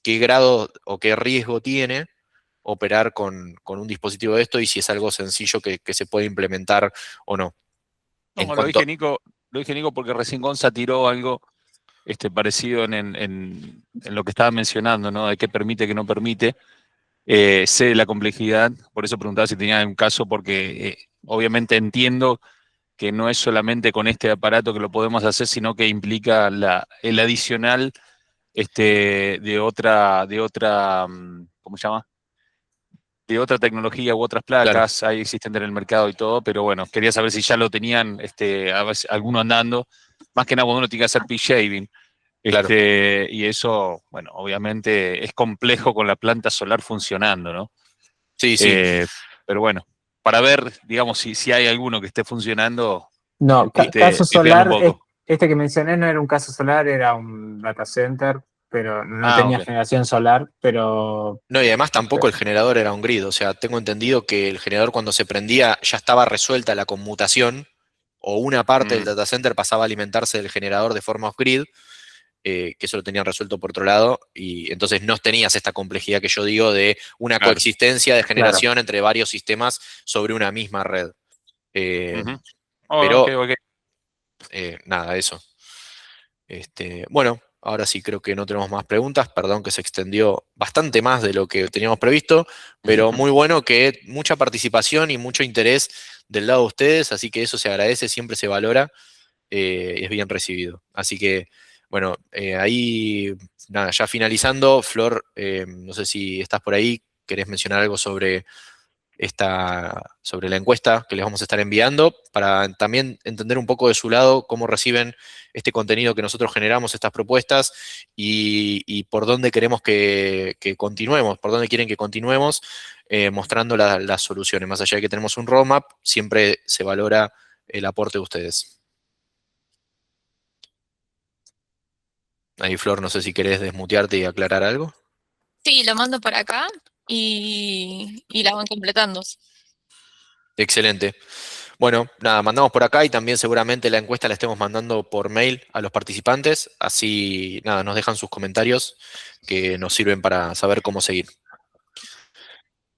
qué grado o qué riesgo tiene operar con un dispositivo de esto y si es algo sencillo que se puede implementar o no. En No, cuanto, lo dije Nico porque recién Gonza tiró algo parecido en lo que estaba mencionando, ¿no? De qué permite, qué no permite. Sé de la complejidad, por eso preguntaba si tenía un caso, porque obviamente entiendo que no es solamente con este aparato que lo podemos hacer, sino que implica el adicional ¿cómo se llama? De otra tecnología u otras claro, placas, ahí existen en el mercado y todo, pero bueno, quería saber si ya lo tenían alguno andando, más que nada cuando uno tiene que hacer P-shaving, claro. y eso, bueno, obviamente es complejo con la planta solar funcionando, ¿no? Sí, sí. Eh, pero bueno, para ver, digamos, si hay alguno que esté funcionando, No, caso pipeando un solar, poco. este que mencioné no era un caso solar, era un data center, pero no Ah, tenía ok. generación solar, pero No, y además tampoco el generador era un grid, o sea, tengo entendido que el generador cuando se prendía ya estaba resuelta la conmutación o una parte del Mm, data center pasaba a alimentarse del generador de forma off-grid, que eso lo tenían resuelto por otro lado, y entonces no tenías esta complejidad que yo digo de una claro. coexistencia de claro. generación entre varios sistemas sobre una misma red. Ujú. Oh, ok, Pero ok. nada, eso. Bueno, ahora sí creo que no tenemos más preguntas. Perdón que se extendió bastante más de lo que teníamos previsto, pero muy bueno que mucha participación y mucho interés del lado de ustedes, así que eso se agradece, siempre se valora y es bien recibido. Así que, bueno, ahí, nada, ya finalizando, Flor, no sé si estás por ahí, querés mencionar algo sobre la encuesta que les vamos a estar enviando, para también entender un poco de su lado cómo reciben este contenido que nosotros generamos, estas propuestas, y por dónde queremos que continuemos, por dónde quieren que continuemos mostrando las soluciones. Más allá de que tenemos un roadmap, siempre se valora el aporte de ustedes. Ahí, Flor, no sé si querés desmutearte y aclarar algo. Sí, lo mando para acá y la van completando. Excelente. Bueno, nada, mandamos por acá y también seguramente la encuesta la estemos mandando por mail a los participantes. Así, nada, nos dejan sus comentarios que nos sirven para saber cómo seguir.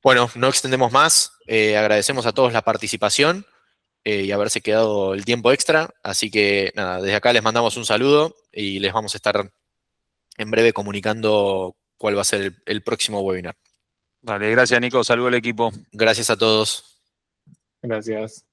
Bueno, no extendemos más. Agradecemos a todos la participación. y haberse quedado el tiempo extra. Así que nada, desde acá les mandamos un saludo y les vamos a estar en breve comunicando cuál va a ser el próximo webinar. Vale, gracias Nico, saludo al equipo. Gracias a todos. Gracias.